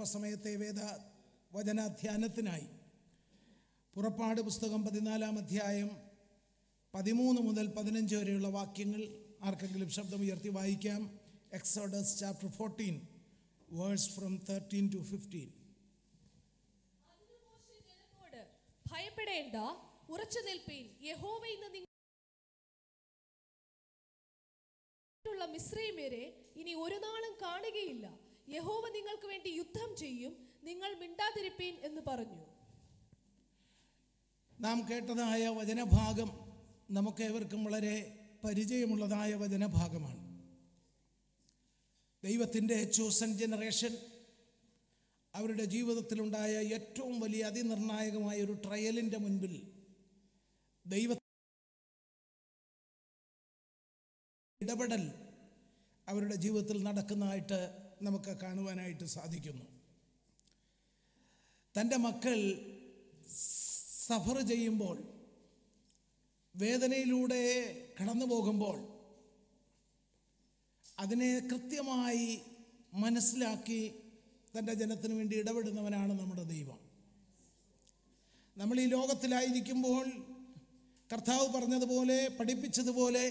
അല്പസമയത്തെ വചനാധ്യാനത്തിനായി പുറപ്പാട് പുസ്തകം 14-ാം അധ്യായം 13 മുതൽ 15 വരെയുള്ള വാക്യങ്ങൾ ആർക്കെങ്കിലും ശബ്ദമുയർത്തി വായിക്കാം. Exodus chapter 14 verse from 13 to 15. ഭയപ്പെടേണ്ട, ഉറച്ചു നിൽപ്പീൻ. യഹോവ ഇന്ന് നിങ്ങളുള്ള മിസ്രയീമ്യരെ ഇനി ഒരു നാളും കാണുകയില്ല. യഹോവ നിങ്ങൾക്ക് വേണ്ടി യുദ്ധം ചെയ്യും, നിങ്ങൾ മിണ്ടാതിരിപ്പീൻ എന്ന് പറഞ്ഞു. നാം കേട്ടതായ വചനഭാഗം നമുക്കേവർക്കും വളരെ പരിചയമുള്ളതായ വചനഭാഗമാണ്. ദൈവത്തിൻ്റെ ചോസൻ ജനറേഷൻ അവരുടെ ജീവിതത്തിലുണ്ടായ ഏറ്റവും വലിയ അതിനിർണായകമായ ഒരു ട്രയലിൻ്റെ മുൻപിൽ ദൈവ ഇടപെടൽ അവരുടെ ജീവിതത്തിൽ നടക്കുന്നതായിട്ട് നമുക്ക് കാണുവാനായിട്ട് സാധിക്കുന്നു. തൻ്റെ മക്കൾ സഫർ ചെയ്യുമ്പോൾ, വേദനയിലൂടെ കടന്നു പോകുമ്പോൾ അതിനെ കൃത്യമായി മനസ്സിലാക്കി തൻ്റെ ജനത്തിന് വേണ്ടി ഇടപെടുന്നവനാണ് നമ്മുടെ ദൈവം. നമ്മൾ ഈ ലോകത്തിലായിരിക്കുമ്പോൾ കർത്താവ് പറഞ്ഞതുപോലെ, പഠിപ്പിച്ചതുപോലെ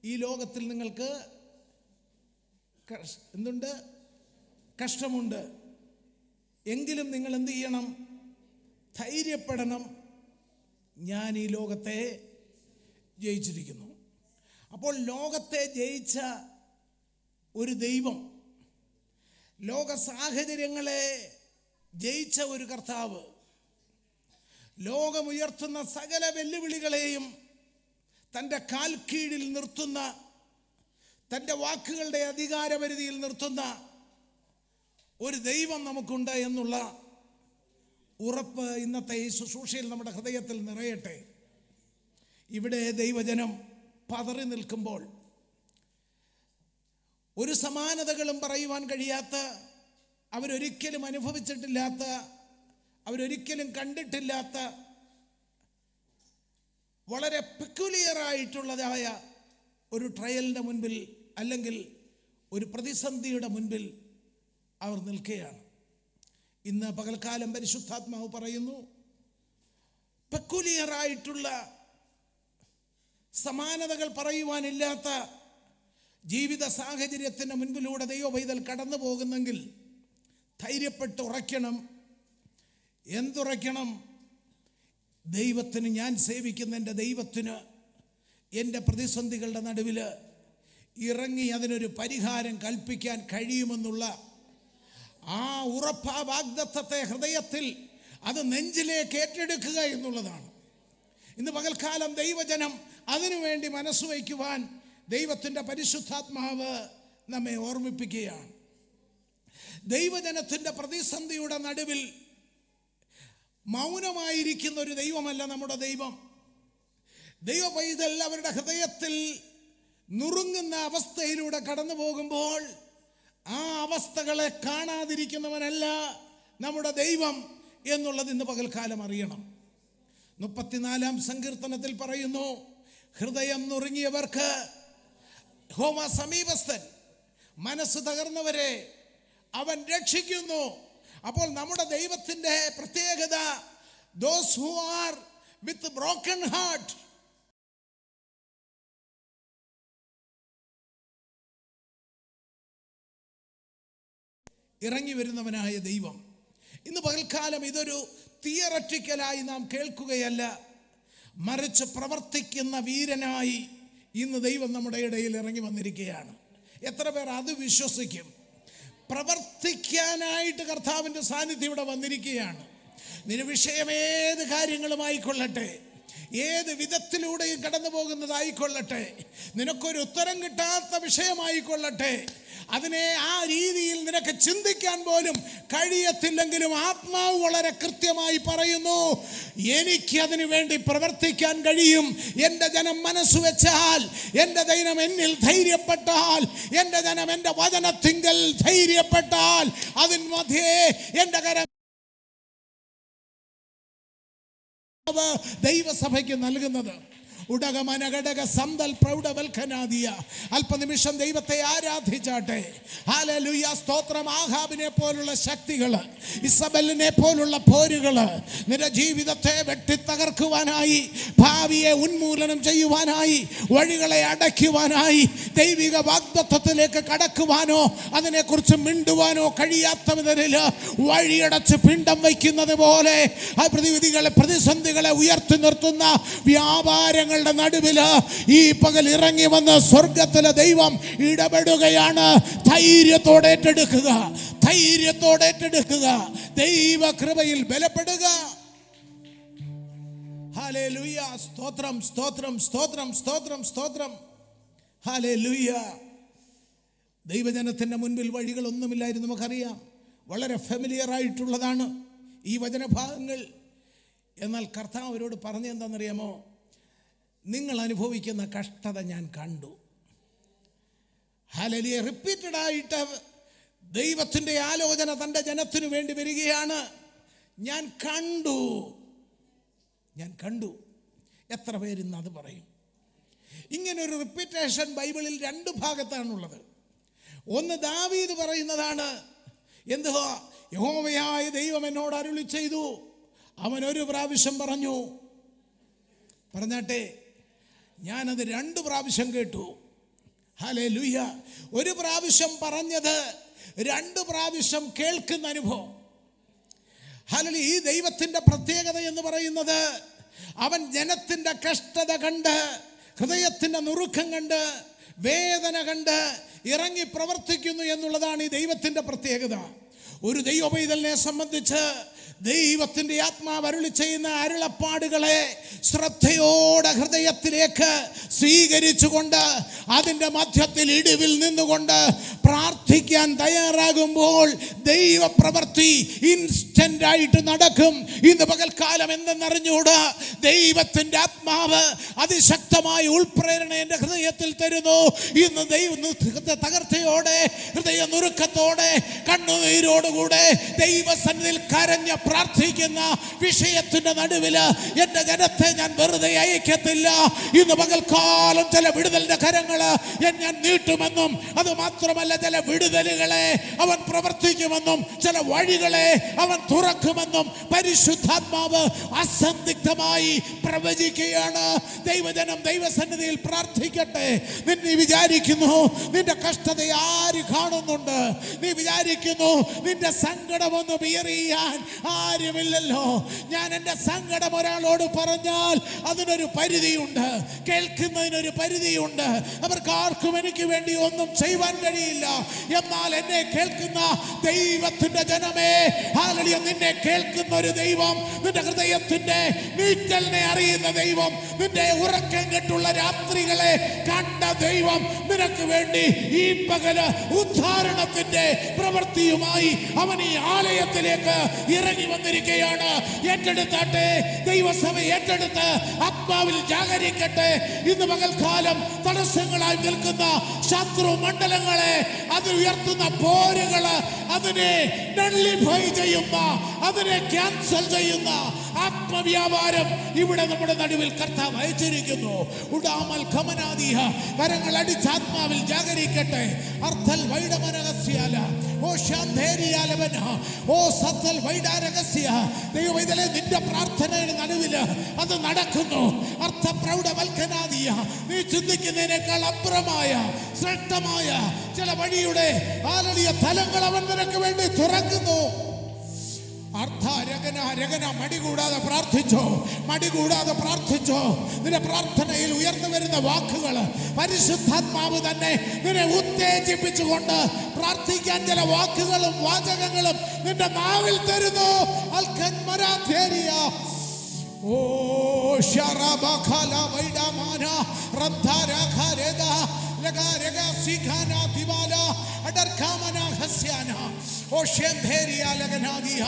ഈ ലോകത്തിൽ നിങ്ങൾക്ക് എന്തുണ്ട്? കഷ്ടമുണ്ട്. എങ്കിലും നിങ്ങൾ എന്ത് ചെയ്യണം? ധൈര്യപ്പെടണം. ഞാൻ ഈ ലോകത്തെ ജയിച്ചിരിക്കുന്നു. അപ്പോൾ ലോകത്തെ ജയിച്ച ഒരു ദൈവം, ലോക സാഹചര്യങ്ങളെ ജയിച്ച ഒരു കർത്താവ്, ലോകമുയർത്തുന്ന സകല വെല്ലുവിളികളെയും തൻ്റെ കാൽ കീഴിൽ നിർത്തുന്ന, തൻ്റെ വാക്കുകളുടെ അധികാരപരിധിയിൽ നിർത്തുന്ന ഒരു ദൈവം നമുക്കുണ്ട് എന്നുള്ള ഉറപ്പ് ഇന്നത്തെ ഈ ശുശ്രൂഷയിൽ നമ്മുടെ ഹൃദയത്തിൽ നിറയട്ടെ. ഇവിടെ ദൈവജനം പതറി നിൽക്കുമ്പോൾ, ഒരു സമാനതകളും പറയുവാൻ കഴിയാത്ത, അവരൊരിക്കലും അനുഭവിച്ചിട്ടില്ലാത്ത, അവരൊരിക്കലും കണ്ടിട്ടില്ലാത്ത വളരെ പെക്യുലിയറായിട്ടുള്ളതായ ഒരു ട്രയലിൻ്റെ മുൻപിൽ, അല്ലെങ്കിൽ ഒരു പ്രതിസന്ധിയുടെ മുൻപിൽ അവർ നിൽക്കുകയാണ്. ഇന്ന് പകൽക്കാലം പരിശുദ്ധാത്മാവ് പറയുന്നു, പെക്യുലിയറായിട്ടുള്ള, സമാനതകൾ പറയുവാനില്ലാത്ത ജീവിത സാഹചര്യത്തിന് മുൻപിലൂടെ ദൈവപൈതൽ കടന്നു പോകുന്നെങ്കിൽ ധൈര്യപ്പെട്ട് ഉറയ്ക്കണം. എന്തുറയ്ക്കണം? ദൈവത്തിന്, ഞാൻ സേവിക്കുന്ന എൻ്റെ ദൈവത്തിന് എൻ്റെ പ്രതിസന്ധികളുടെ നടുവിൽ ഇറങ്ങി അതിനൊരു പരിഹാരം കൽപ്പിക്കാൻ കഴിയുമെന്നുള്ള ആ ഉറപ്പ്, ആ വാഗ്ദത്തത്തെ ഹൃദയത്തിൽ അത് നെഞ്ചിലേക്ക് ഏറ്റെടുക്കുക എന്നുള്ളതാണ്. ഇന്ന് പകൽക്കാലം ദൈവജനം അതിനുവേണ്ടി മനസ്സുവയ്ക്കുവാൻ ദൈവത്തിൻ്റെ പരിശുദ്ധാത്മാവ് നമ്മെ ഓർമ്മിപ്പിക്കുകയാണ്. ദൈവജനത്തിൻ്റെ പ്രതിസന്ധിയുടെ നടുവിൽ മൗനമായിരിക്കുന്ന ഒരു ദൈവമല്ല നമ്മുടെ ദൈവം. ദൈവപൈതൽ അവരുടെ ഹൃദയത്തിൽ നുറുങ്ങുന്ന അവസ്ഥയിലൂടെ കടന്നു പോകുമ്പോൾ ആ അവസ്ഥകളെ കാണാതിരിക്കുന്നവനല്ല നമ്മുടെ ദൈവം എന്നുള്ളത് ഇന്ന് പകൽക്കാലം അറിയണം. 34-ാം സങ്കീർത്തനത്തിൽ പറയുന്നു, ഹൃദയം നുറുങ്ങിയവർക്ക് യഹോവ സമീപസ്ഥൻ, മനസ്സ് തകർന്നവരെ അവൻ രക്ഷിക്കുന്നു. അപ്പോൾ നമ്മുടെ ദൈവത്തിൻ്റെ പ്രത്യേകത, those who are with broken heart, ഇറങ്ങി വരുന്നവനായ ദൈവം. ഇന്ന് പകൽക്കാലം ഇതൊരു തിയററ്റിക്കലായി നാം കേൾക്കുകയല്ല, മറിച്ച് പ്രവർത്തിക്കുന്ന വീരനായി ഇന്ന് ദൈവം നമ്മുടെ ഇടയിൽ ഇറങ്ങി വന്നിരിക്കുകയാണ്. എത്ര പേർ അത് വിശ്വസിക്കും? പ്രവർത്തിക്കാനായിട്ട് കർത്താവിൻ്റെ സാന്നിധ്യം ഇവിടെ വന്നിരിക്കുകയാണ്. നിന്റെ വിഷയം ഏത് കാര്യങ്ങളുമായിക്കൊള്ളട്ടെ, ഏത് വിധത്തിലൂടെയും കടന്നു പോകുന്നതായിക്കൊള്ളട്ടെ, നിനക്കൊരു ഉത്തരം കിട്ടാത്ത വിഷയമായിക്കൊള്ളട്ടെ, അതിനെ ആ രീതിയിൽ നിനക്ക് ചിന്തിക്കാൻ പോലും കഴിയത്തില്ലെങ്കിലും ആത്മാവ് വളരെ കൃത്യമായി പറയുന്നു, എനിക്കതിനു വേണ്ടി പ്രവർത്തിക്കാൻ കഴിയും. എൻ്റെ ജനം മനസ്സ് വെച്ചാൽ, എൻ്റെ ജനം എന്നിൽ ധൈര്യപ്പെട്ടാൽ, എൻ്റെ ജനം എൻ്റെ വചനത്തിങ്കൽ ധൈര്യപ്പെട്ടാൽ, അതിന് മധ്യേ എൻ്റെ കരം ദൈവസഭയ്ക്ക് നൽകുന്നത് ഉടകമനഘടക സന്തൽ പ്രൗഢവൽക്കനാദിയ. അല്പനിമിഷം ദൈവത്തെ ആരാധിച്ചാട്ടെ. ഹല്ലേലൂയ, സ്തോത്രം. ആഹാബിനെ പോലുള്ള ശക്തികൾ, ഇസബെലിനെ പോലുള്ള പോരുകൾ നിന്റെ ജീവിതത്തെ വെട്ടിത്തകർക്കുവാനായി, ഭാവിയെ ഉന്മൂലനം ചെയ്യുവാനായി, വഴികളെ അടയ്ക്കുവാനായി, ദൈവിക വാഗ്ദത്തത്തിലേക്ക് കടക്കുവാനോ അതിനെക്കുറിച്ച് മിണ്ടുവാനോ കഴിയാത്ത വിധത്തിൽ വഴിയടച്ച് പിണ്ടം വയ്ക്കുന്നത് പോലെ പ്രതിസന്ധികളെ ഉയർത്തി നിർത്തുന്ന വ്യാപാരങ്ങളുടെ നടുവിൽ ഈ പകൽ ഇറങ്ങി വന്ന് സ്വർഗത്തിലെ ദൈവം ഇടപെടുകയാണ്. ധൈര്യത്തോടെ ഏറ്റെടുക്കുക, ധൈര്യത്തോടെ ഏറ്റെടുക്കുക, ദൈവ കൃപയിൽ ബലപ്പെടുക. ഹല്ലേലൂയ, സ്തോത്രം, സ്തോത്രം, സ്തോത്രം, സ്തോത്രം, സ്തോത്രം. ഹല്ലേലൂയ. ദൈവജനത്തിൻ്റെ മുൻപിൽ വഴികളൊന്നുമില്ലായിരുന്നു, നമുക്കറിയാം. വളരെ ഫെമിലിയർ ആയിട്ടുള്ളതാണ് ഈ വചനഭാഗങ്ങൾ. എന്നാൽ കർത്താവ് അവരോട് പറഞ്ഞെന്താണെന്നറിയാമോ? നിങ്ങൾ അനുഭവിക്കുന്ന കഷ്ടത ഞാൻ കണ്ടു. ഹല്ലേലൂയ. റിപ്പീറ്റഡ് ആയിട്ട് ദൈവത്തിൻ്റെ ആലോചന തൻ്റെ ജനത്തിനു വേണ്ടി വരികയാണ്. ഞാൻ കണ്ടു, ഞാൻ കണ്ടു. എത്ര പേരിന്ന് അത് പറയും? ഇങ്ങനൊരു റിപ്പീറ്റേഷൻ ബൈബിളിൽ രണ്ട് ഭാഗത്താണുള്ളത്. ഒന്ന് ദാവീദ് പറയുന്നതാണ്, എന്തുവാ? യഹോവയായ ദൈവം എന്നോട് അരുളി ചെയ്തു. അവൻ ഒരു പ്രാവശ്യം പറഞ്ഞു, പറഞ്ഞാട്ടെ, ഞാനത് 2 പ്രാവശ്യം കേട്ടു. ഹല്ലേലൂയ. ഒരു പ്രാവശ്യം പറഞ്ഞത് 2 പ്രാവശ്യം കേൾക്കുന്ന അനുഭവം. ഹല്ലേലൂയ. ഈ ദൈവത്തിൻ്റെ പ്രത്യേകത എന്ന് പറയുന്നത്, അവൻ ജനത്തിൻ്റെ കഷ്ടത കണ്ട്, ഹൃദയത്തിൻ്റെ നുറുക്കം കണ്ട്, വേദന കണ്ട് ഇറങ്ങി പ്രവർത്തിക്കുന്നു എന്നുള്ളതാണ് ഈ ദൈവത്തിൻ്റെ പ്രത്യേകത. ഒരു ദൈവപൈതലിനെ സംബന്ധിച്ച് ദൈവത്തിൻ്റെ ആത്മാവ് അരുളി ചെയ്യുന്ന അരുളപ്പാടുകളെ ശ്രദ്ധയോടെ ഹൃദയത്തിലേക്ക് സ്വീകരിച്ചുകൊണ്ട് അതിൻ്റെ മധ്യത്തിൽ ഇടിവിൽ നിന്നുകൊണ്ട് പ്രാർത്ഥിക്കാൻ തയ്യാറാകുമ്പോൾ ദൈവപ്രവൃത്തി ഇൻസ്റ്റന്റ് ആയിട്ട് നടക്കും. ഇന്ന് പകൽക്കാലം എന്തെന്നറിഞ്ഞൂടാ, ദൈവത്തിൻ്റെ ആത്മാവ് അതിശക്തമായ ഉൾപ്രേരണ എൻ്റെ ഹൃദയത്തിൽ തരുന്നു. ഇന്ന് തകർച്ചയോടെ, ഹൃദയ നുറുക്കത്തോടെ, കണ്ണുനീരോടുകൂടെ ദൈവസന്നിധിയിൽ കരഞ്ഞ പ്രാർത്ഥിക്കുന്ന വിഷയത്തിന്റെ നടുവിൽ എന്റെ ജനത്തെ ഞാൻ വെറുതെ അയക്കത്തില്ല. ഇന്ന് പകൽക്കാലം ചില വിടുതലിന്റെ കരങ്ങള് ഞാൻ നീട്ടുമെന്നും, അത് മാത്രമല്ല ചില വിടുതലുകളെ അവൻ പ്രവർത്തിക്കുമെന്നും, ചില വഴികളെ അവൻ തുറക്കുമെന്നും പരിശുദ്ധാത്മാവ് അസന്ദിഗ്ധമായി പ്രവചിക്കുകയാണ്. ദൈവജനം ദൈവസന്നിധിയിൽ പ്രാർത്ഥിക്കട്ടെ. നീ വിചാരിക്കുന്നു നിന്റെ കഷ്ടത ആര് കാണുന്നുണ്ട്? നീ വിചാരിക്കുന്നു നിന്റെ സങ്കടമൊന്ന് ബിയർ ചെയ്യാൻ ആരുമില്ലല്ലോ. ഞാൻ എൻ്റെ സങ്കടം ഒരാളോട് പറഞ്ഞാൽ അതിനൊരു പരിധിയുണ്ട്, കേൾക്കുന്നതിനൊരു പരിധിയുണ്ട്. അവർക്ക് ആർക്കും എനിക്ക് വേണ്ടി ഒന്നും ചെയ്യുവാൻ കഴിയില്ല. എന്നാൽ എന്നെ കേൾക്കുന്ന ദൈവത്തിന്റെ ജനമേ, ഹല്ലേലൂയ, നിന്നെ കേൾക്കുന്ന ഒരു ദൈവം, നിന്റെ ഹൃദയത്തിന്റെ നീറ്റലിനെ അറിയുന്ന ദൈവം, നിന്റെ ഉറക്കം കെട്ടുള്ള രാത്രികളെ കണ്ട ദൈവം നിനക്ക് വേണ്ടി ഈ പകല് ഉദ്ധാരണത്തിന്റെ പ്രവൃത്തിയുമായി അവൻ ഈ ആലയത്തിലേക്ക് ഇറങ്ങി വന്നിരിക്കുകയാണ്. ഏറ്റെടുത്താട്ടെ, ദൈവസഭ ഏറ്റെടുത്ത് ആത്മാവിൽ ജാഗരിക്കട്ടെ. ഇന്ന് പകൽക്കാലം തടസ്സങ്ങളായി നിൽക്കുന്ന ശത്രു മണ്ഡലങ്ങളെ, അത് ഉയർത്തുന്ന പോരുകള്, അതിനെ നള്ളിഫൈ ചെയ്യുന്ന, അതിനെ ക്യാൻസൽ ചെയ്യുന്ന ആത്മവ്യാപാരം ഇവിടെ നമ്മുടെ നടുവിൽ കർത്താവ് അയച്ചിരിക്കുന്നു. ഉടാമൽ ഖമനാദിഹ, കരങ്ങൾ അടിച്ച് ആത്മാവിൽ ജാഗരിക്കട്ടെ. അർത്ഥൽ വൈഡമനഗസ്യാല, ഓ ശാന്തേരിയാലവന, ഓ സത്തൽ വൈഡാരഗസ്യ. ദൈവമേ, നിന്റെ പ്രാർത്ഥനയുടെ നടുവിൽ അത് നടക്കുന്നു. അർത്ഥ പ്രൗഢവൽക്കനാദിയ, നീ ചിന്തിക്കുന്നതിനേക്കാൾ അപ്പുറമായ ശ്രേഷ്ഠമായ ചില വഴിയുടെ ആലലിയ തലങ്ങൾ അവൻ നിനക്ക് വേണ്ടി തുറക്കുന്നു. മടികൂടാതെ പ്രാർത്ഥിച്ചോ, മടികൂടാതെ പ്രാർത്ഥിച്ചോ. നിന്റെ പ്രാർത്ഥനയിൽ ഉയർന്നു വരുന്ന വാക്കുകൾ പരിശുദ്ധാത്മാവ് തന്നെ നിന്നെ ഉത്തേജിപ്പിച്ചുകൊണ്ട് പ്രാർത്ഥിക്കാൻ ചില വാക്കുകളും വാചകങ്ങളും നിന്റെ നാവിൽ തരുന്നു. ഓ ശറബഖല വൈഡമാന റദ്ദാരഖരദ ലഗാരഗ സിഖാന ദിവാല അഡർഖാമന ഹസ്യാന ഓ ശംഭേരിയ ലഗനാദിയ.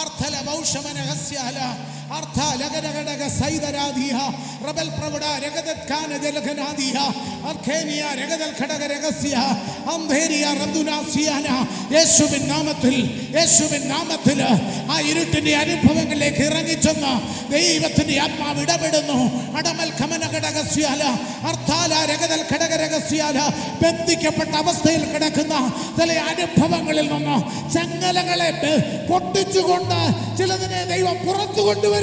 അർത്ഥ ആർത്തല വൗഷമനഹസ്യാല അർത്ഥ ലഗനഗടക സൈദരാദിയ റബൽ പ്രവട രഗദത്കാന ജലഘനാദിയ അർഖേനിയ രഗദൽ ഘടക രഹസ്യ അംഭേരിയ റബ്ദുനാസിയാന. യേശുവിൻ നാമത്തിൽ ആ ഇരുട്ടിന്റെ അനുഭവങ്ങളിലേക്ക് ഇറങ്ങിച്ചെന്ന് ദൈവത്തിന്റെ ആത്മാവ് ഇടപെടുന്നു. അടമൽ ഖമനഘടകസ്യാല അർത്ഥാല രഗദൽ ഘടക രഹസ്യാല. ബന്ധിക്കപ്പെട്ട അവസ്ഥയിൽ കിടക്കുന്ന ചില അനുഭവങ്ങളിൽ നിന്ന് ചങ്ങലകളെ പൊട്ടിച്ചുകൊണ്ട് ചിലതിനെ ദൈവം പുറത്തു കൊണ്ടുവരുന്നു.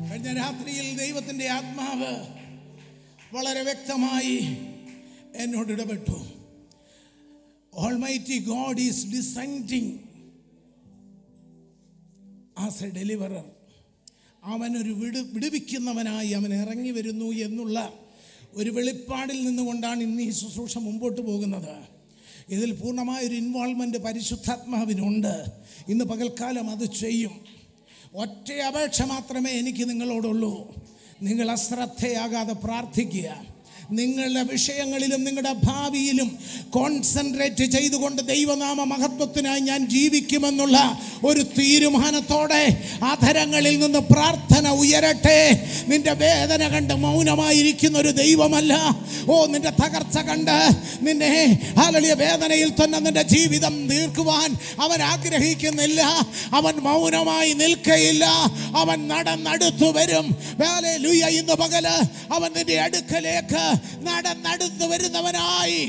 കഴിഞ്ഞ രാത്രിയിൽ ദൈവത്തിന്റെ ആത്മാവ് വളരെ വ്യക്തമായി എന്നോട് ഇടപെട്ടു. Almighty God is descending as a deliverer. അവനൊരു വിടുവിക്കുന്നവനായി അവൻ ഇറങ്ങി വരുന്നു എന്നുള്ള ഒരു വെളിപ്പാടിൽ നിന്നുകൊണ്ടാണ് ഇന്ന് ഈ ശുശ്രൂഷ മുമ്പോട്ട് പോകുന്നത്. ഇതിൽ പൂർണ്ണമായൊരു ഇൻവോൾവ്മെൻറ്റ് പരിശുദ്ധാത്മാവിനുണ്ട്. ഇന്ന് പകൽക്കാലം അത് ചെയ്യും. ഒറ്റ അപേക്ഷ മാത്രമേ എനിക്ക് നിങ്ങളോടുള്ളൂ. നിങ്ങൾ അശ്രദ്ധയാകാതെ പ്രാർത്ഥിക്കുക. നിങ്ങളുടെ വിഷയങ്ങളിലും നിങ്ങളുടെ ഭാവിയിലും കോൺസെൻട്രേറ്റ് ചെയ്തുകൊണ്ട് ദൈവനാമ മഹത്വത്തിനായി ഞാൻ ജീവിക്കുമെന്നുള്ള ഒരു തീരുമാനത്തോടെ അധരങ്ങളിൽ നിന്ന് പ്രാർത്ഥന ഉയരട്ടെ. നിന്റെ വേദന കണ്ട് മൗനമായിരിക്കുന്ന ഒരു ദൈവമല്ല. നിന്റെ തകർച്ച കണ്ട് നിന്നെ ഹല്ലേലൂയ വേദനയിൽ തന്നെ നിന്റെ ജീവിതം തീർക്കുവാൻ അവൻ ആഗ്രഹിക്കുന്നില്ല. അവൻ മൗനമായി നിൽക്കയില്ല. അവൻ നടന്നടുത്തു വരും. ഹല്ലേലൂയ. ഇന്ന് പകല് അവൻ നിന്റെ അടുക്കലേക്ക് നടന്നടുത്തു വരുന്നവനായി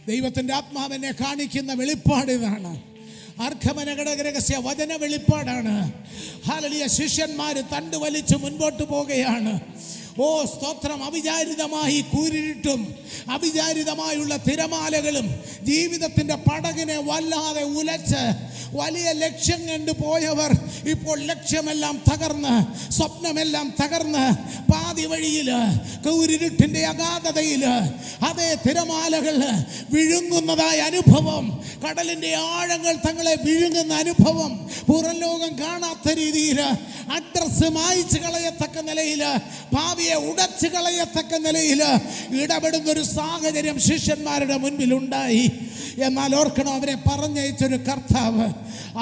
ദൈവത്തിന്റെ ആത്മാവിനെ കാണിക്കുന്ന വെളിപ്പാട് ഇതാണ്. അർഘമനഘടകരഹസ്യ വചന വെളിപ്പാടാണ്. ഹല്ലേലൂയ. ശിഷ്യന്മാര് തണ്ട് വലിച്ച് മുൻപോട്ട് പോകുകയാണ്. സ്തോത്രം. അവിചാരിതമായി കൂരിട്ടും അവിചാരിതമായുള്ള തിരമാലകളും ജീവിതത്തിൻ്റെ പടകിനെ വല്ലാതെ ഉലച്ച് വലിയ ലക്ഷ്യം കണ്ടു പോയവർ ഇപ്പോൾ ലക്ഷ്യമെല്ലാം തകർന്ന് സ്വപ്നമെല്ലാം തകർന്ന് പാതി വഴിയിൽ കൂരിരുട്ടിൻ്റെ അഗാധതയിൽ അതേ തിരമാലകൾ വിഴുങ്ങുന്നതായ അനുഭവം, കടലിൻ്റെ ആഴങ്ങൾ തങ്ങളെ വിഴുങ്ങുന്ന അനുഭവം, പുറം ലോകം കാണാത്ത രീതിയിൽ അഡ്രസ് മായ്ച്ചു കളയത്തക്ക നിലയിൽ, ഭാവിയെ ഉടച്ചു കളയത്തക്ക നിലയിൽ ഇടപെടുന്നൊരു സാഹചര്യം ശിഷ്യന്മാരുടെ മുൻപിലുണ്ടായി. എന്നാൽ ഓർക്കണം, അവരെ പറഞ്ഞയച്ചൊരു കർത്താവ്.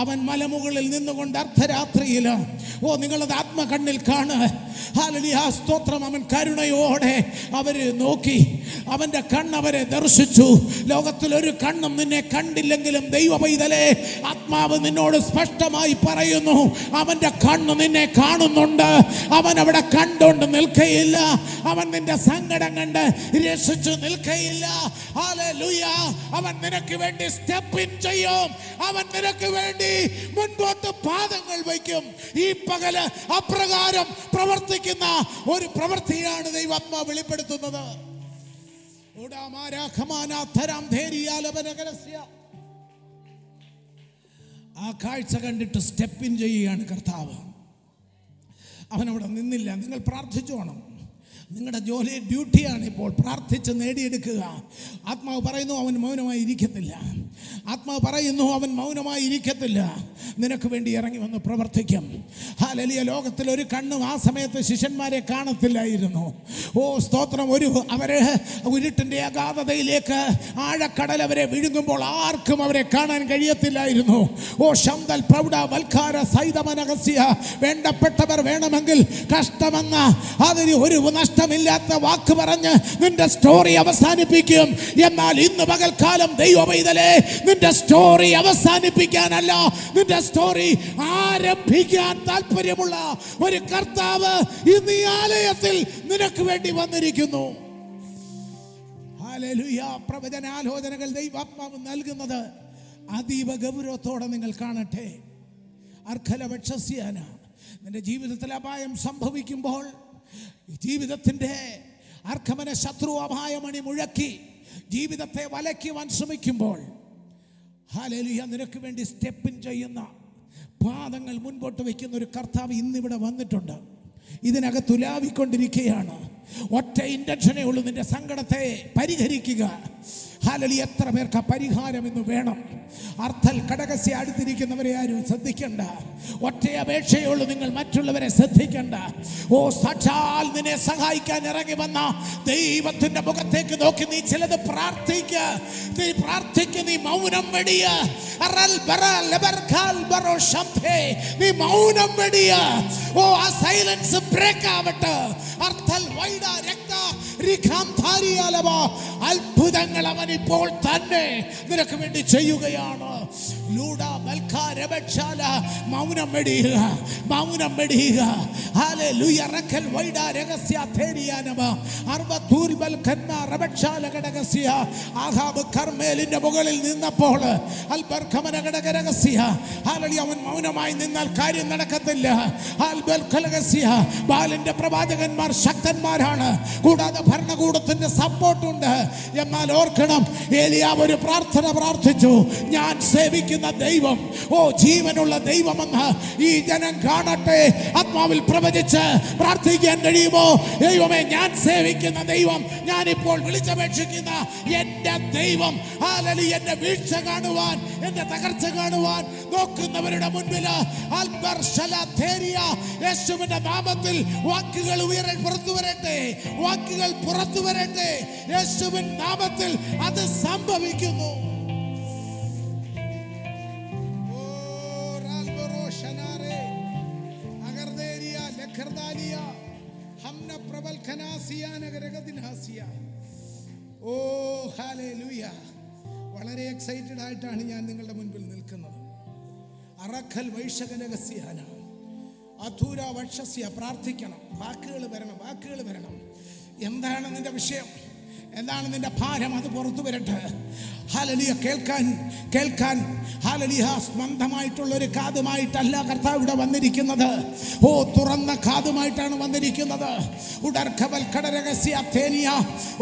അവൻ മലമുകളിൽ നിന്നുകൊണ്ട് അർദ്ധരാത്രിയിൽ നിങ്ങളത് ആത്മകണ്ണിൽ കാണ്. ഹല്ലേലൂയ. സ്തോത്രം. അവൻ കരുണയോടെ അവര് നോക്കി. അവൻ്റെ കണ്ണവരെ ദർശിച്ചു. ലോകത്തിലൊരു കണ്ണും നിന്നെ കണ്ടില്ലെങ്കിലും ദൈവ പൈതലേ, ആത്മാവ് നിന്നോട് സ്പഷ്ടമായി പറയുന്നു, അവൻ്റെ കണ്ണ് നിന്നെ കാണുന്നുണ്ട്. അവൻ അവിടെ കണ്ടുകൊണ്ട് നിൽക്കയില്ല. അവൻ നിന്റെ സങ്കടം കണ്ട് രസിച്ചു നിൽക്കയില്ല. ഹല്ലേലൂയ. അവൻ നിനക്ക് വേണ്ടി സ്റ്റെപ്പ് ഇൻ ചെയ്യും. അവൻ നിനക്ക് വേണ്ടി മുൻപോട്ട് പാദങ്ങൾ വയ്ക്കും. ഈ പകല് അപ്രകാരം പ്രവർത്തിക്കുന്ന ഒരു പ്രവൃത്തിയാണ് ദൈവാത്മാവ് വെളിപ്പെടുത്തുന്നത്. ആ കാഴ്ച കണ്ടിട്ട് സ്റ്റെപ്പ് ഇൻ ചെയ്യുകയാണ് കർത്താവ്. അവനവിടെ നിന്നില്ല. നിങ്ങൾ പ്രാർത്ഥിച്ചോണം. നിങ്ങളുടെ ഡ്യൂട്ടിയാണ് ഇപ്പോൾ പ്രാർത്ഥിച്ച് നേടിയെടുക്കുക. ആത്മാവ് പറയുന്നു അവൻ മൗനമായി ഇരിക്കത്തില്ല. ആത്മാവ് പറയുന്നു അവൻ മൗനമായി ഇരിക്കത്തില്ല. നിനക്ക് വേണ്ടി ഇറങ്ങി വന്ന് പ്രവർത്തിക്കും. ഹല്ലേലൂയ. ലോകത്തിൽ ഒരു കണ്ണും ആ സമയത്ത് ശിഷ്യന്മാരെ കാണത്തില്ലായിരുന്നു. സ്തോത്രം. അവരെ ഉരുട്ടിൻ്റെ അഗാധതയിലേക്ക് ആഴക്കടൽ അവരെ വിഴുങ്ങുമ്പോൾ ആർക്കും അവരെ കാണാൻ കഴിയത്തില്ലായിരുന്നു. ശംദൽ പ്രൗഢ വൽക്കാര സൈതമനഹസ്യ. വേണ്ടപ്പെട്ടവർ വേണമെങ്കിൽ കഷ്ടമെന്ന അതിന് ഒരു നഷ്ടമില്ലാത്ത വാക്ക് പറഞ്ഞ് നിന്റെ സ്റ്റോറി അവസാനിപ്പിക്കും. എന്നാൽ ഇന്ന് പകൽക്കാലം ദൈവ പൈതലേ, നിന്റെ സ്റ്റോറി അവസാനിപ്പിക്കാനല്ല, നിന്റെ സ്റ്റോറി ആരംഭിക്കാൻ താല്പര്യമുള്ള ഒരു കർത്താവ് ഇന്ന് ഈ ആലയത്തിൽ നിനക്ക് വേണ്ടി വന്നിരിക്കുന്നു. ഹല്ലേലൂയ. പ്രവചനാലോചനകൾ ദൈവാത്മാവ് നൽകുന്നത് അതീവ ഗൗരവത്തോടെ നിങ്ങൾ കാണട്ടെ. അർഖലവക്ഷസ്യാന. നിന്റെ ജീവിതത്തിൽ അപായം സംഭവിക്കുമ്പോൾ, ജീവിതത്തിൻ്റെ അർഖമന ശത്രു അപായമണി മുഴക്കി ജീവിതത്തെ വലയ്ക്കുവാൻ ശ്രമിക്കുമ്പോൾ, ഹല്ലേലൂയ. നിനക്ക് വേണ്ടി സ്റ്റെപ്പിൻ ചെയ്യുന്ന പാദങ്ങൾ മുൻപോട്ട് വയ്ക്കുന്ന ഒരു കർത്താവ് ഇന്നിവിടെ വന്നിട്ടുണ്ട്. ഇതിനകത്ത് ഉലാവിക്കൊണ്ടിരിക്കുകയാണ്. ഒറ്റ ഇൻറ്റൻഷനേ ഉള്ളൂ, നിന്റെ സങ്കടത്തെ പരിഹരിക്കുക. ഹല്ലേലൂയ. എത്ര പേർക്ക് പരിഹാരം ഇന്ന് വേണം? അർത്ഥൽ ഘടകസ്യ അടുത്തിരിക്കുന്നവരെ ആരും ശ്രദ്ധിക്കണ്ട. ഒറ്റ അപേക്ഷയേ ഉള്ളൂ, നിങ്ങൾ മറ്റുള്ളവരെ ശ്രദ്ധിക്കണ്ട. ഓ, സാക്ഷാൽ നിന്നെ സഹായിക്കാൻ ഇറങ്ങി വന്ന ദൈവത്തിന്റെ മുഖത്തേക്ക് നോക്കി നീ ചിലത് പ്രാർത്ഥിക്ക. നീ മൗനം വെടിയ. നീ മൗനം വെടിയ. ഓ, ആ സൈലൻസ് ബ്രേക്ക് ആവട്ടെ. അർത്ഥൽ വൈഡ രക്ത അത്ഭുതങ്ങൾ അവൻ ഇപ്പോൾ തന്നെ നിനക്ക് വേണ്ടി ചെയ്യുകയാണ്. മൗനം വെടിയുക, മൗനം വെടിയുക. ഹല്ലേലൂയ. റക്കൽ വൈഡ രഹസ്യ തേരിയാനവ അർവതൂൽ ബൽഖന്ന റബക്ഷാല ഘടകസ്യ. ആഹാബ് കർമേലിന്റെ മുകളിൽ നിന്നപ്പോൾ അൽബർഖമന ഘടക രഹസ്യ. ഹല്ലേലൂയ. അവൻ മൗനമായി നിന്നാൽ കാര്യം നടക്കത്തില്ല. അൽബൽഖലഗസ്യ. ബാലിന്റെ പ്രവാചകന്മാർ ശക്തന്മാരാണ്, കൂടാതെ ഭരണകൂടത്തിന്റെ സപ്പോർട്ടുണ്ട്. എന്നാൽ ഓർക്കണം, ഏലിയാവ് ഒരു പ്രാർത്ഥന പ്രാർത്ഥിച്ചു. ഞാൻ സേവിക്കുന്ന ദൈവം, ഓ ജീവനുള്ള ദൈവമെന്ന് ഈ ജനം കാണട്ടെ. ആത്മാവിൽ പ്രവചിച്ച് പ്രാർത്ഥിക്കാൻ കഴിയുമോ? ദൈവമേ, ഞാൻ സേവിക്കുന്ന ദൈവം, ഞാനിപ്പോൾ വിളിച്ചപേക്ഷിക്കുന്ന എൻ്റെ ദൈവം, ഹല്ലേലൂയ, എൻ്റെ വീഴ്ച കാണുവാൻ, എൻ്റെ തകർച്ച കാണുവാൻ നോക്കുന്നവരുടെ മുൻപിൽ യേശുവിന്റെ നാമത്തിൽ വാക്കുകൾ പുറത്തു വരട്ടെ, വാക്കുകൾ പുറത്തു വരട്ടെ. യേശുവിൻ നാമത്തിൽ അത് സംഭവിക്കുന്നു. ഓ ഹല്ലേലൂയ. വളരെ എക്സൈറ്റഡ് ആയിട്ടാണ് ഞാൻ നിങ്ങളുടെ മുൻപിൽ നിൽക്കുന്നത്. അറഖൽ വൈശകനഗസ്യാന അധൂര വക്ഷസ്യ. പ്രാർത്ഥിക്കണം, വാക്കുകൾ വരണം, വാക്കുകൾ വരണം. എന്താണ് നിന്റെ വിഷയം? എന്താണ് നിന്റെ ഭാരം? അത് പുറത്തു വരട്ടെ. ഹല്ലേലൂയ. കേൾക്കാൻ ഹല്ലേലൂയ. സ്പന്ദമായിട്ടുള്ള ഒരു കാതുമായിട്ടല്ല കർത്താവ് ഇവിടെ വന്നിരിക്കുന്നത്. ഓ, തുറന്ന കാതുമായിട്ടാണ് വന്നിരിക്കുന്നത്.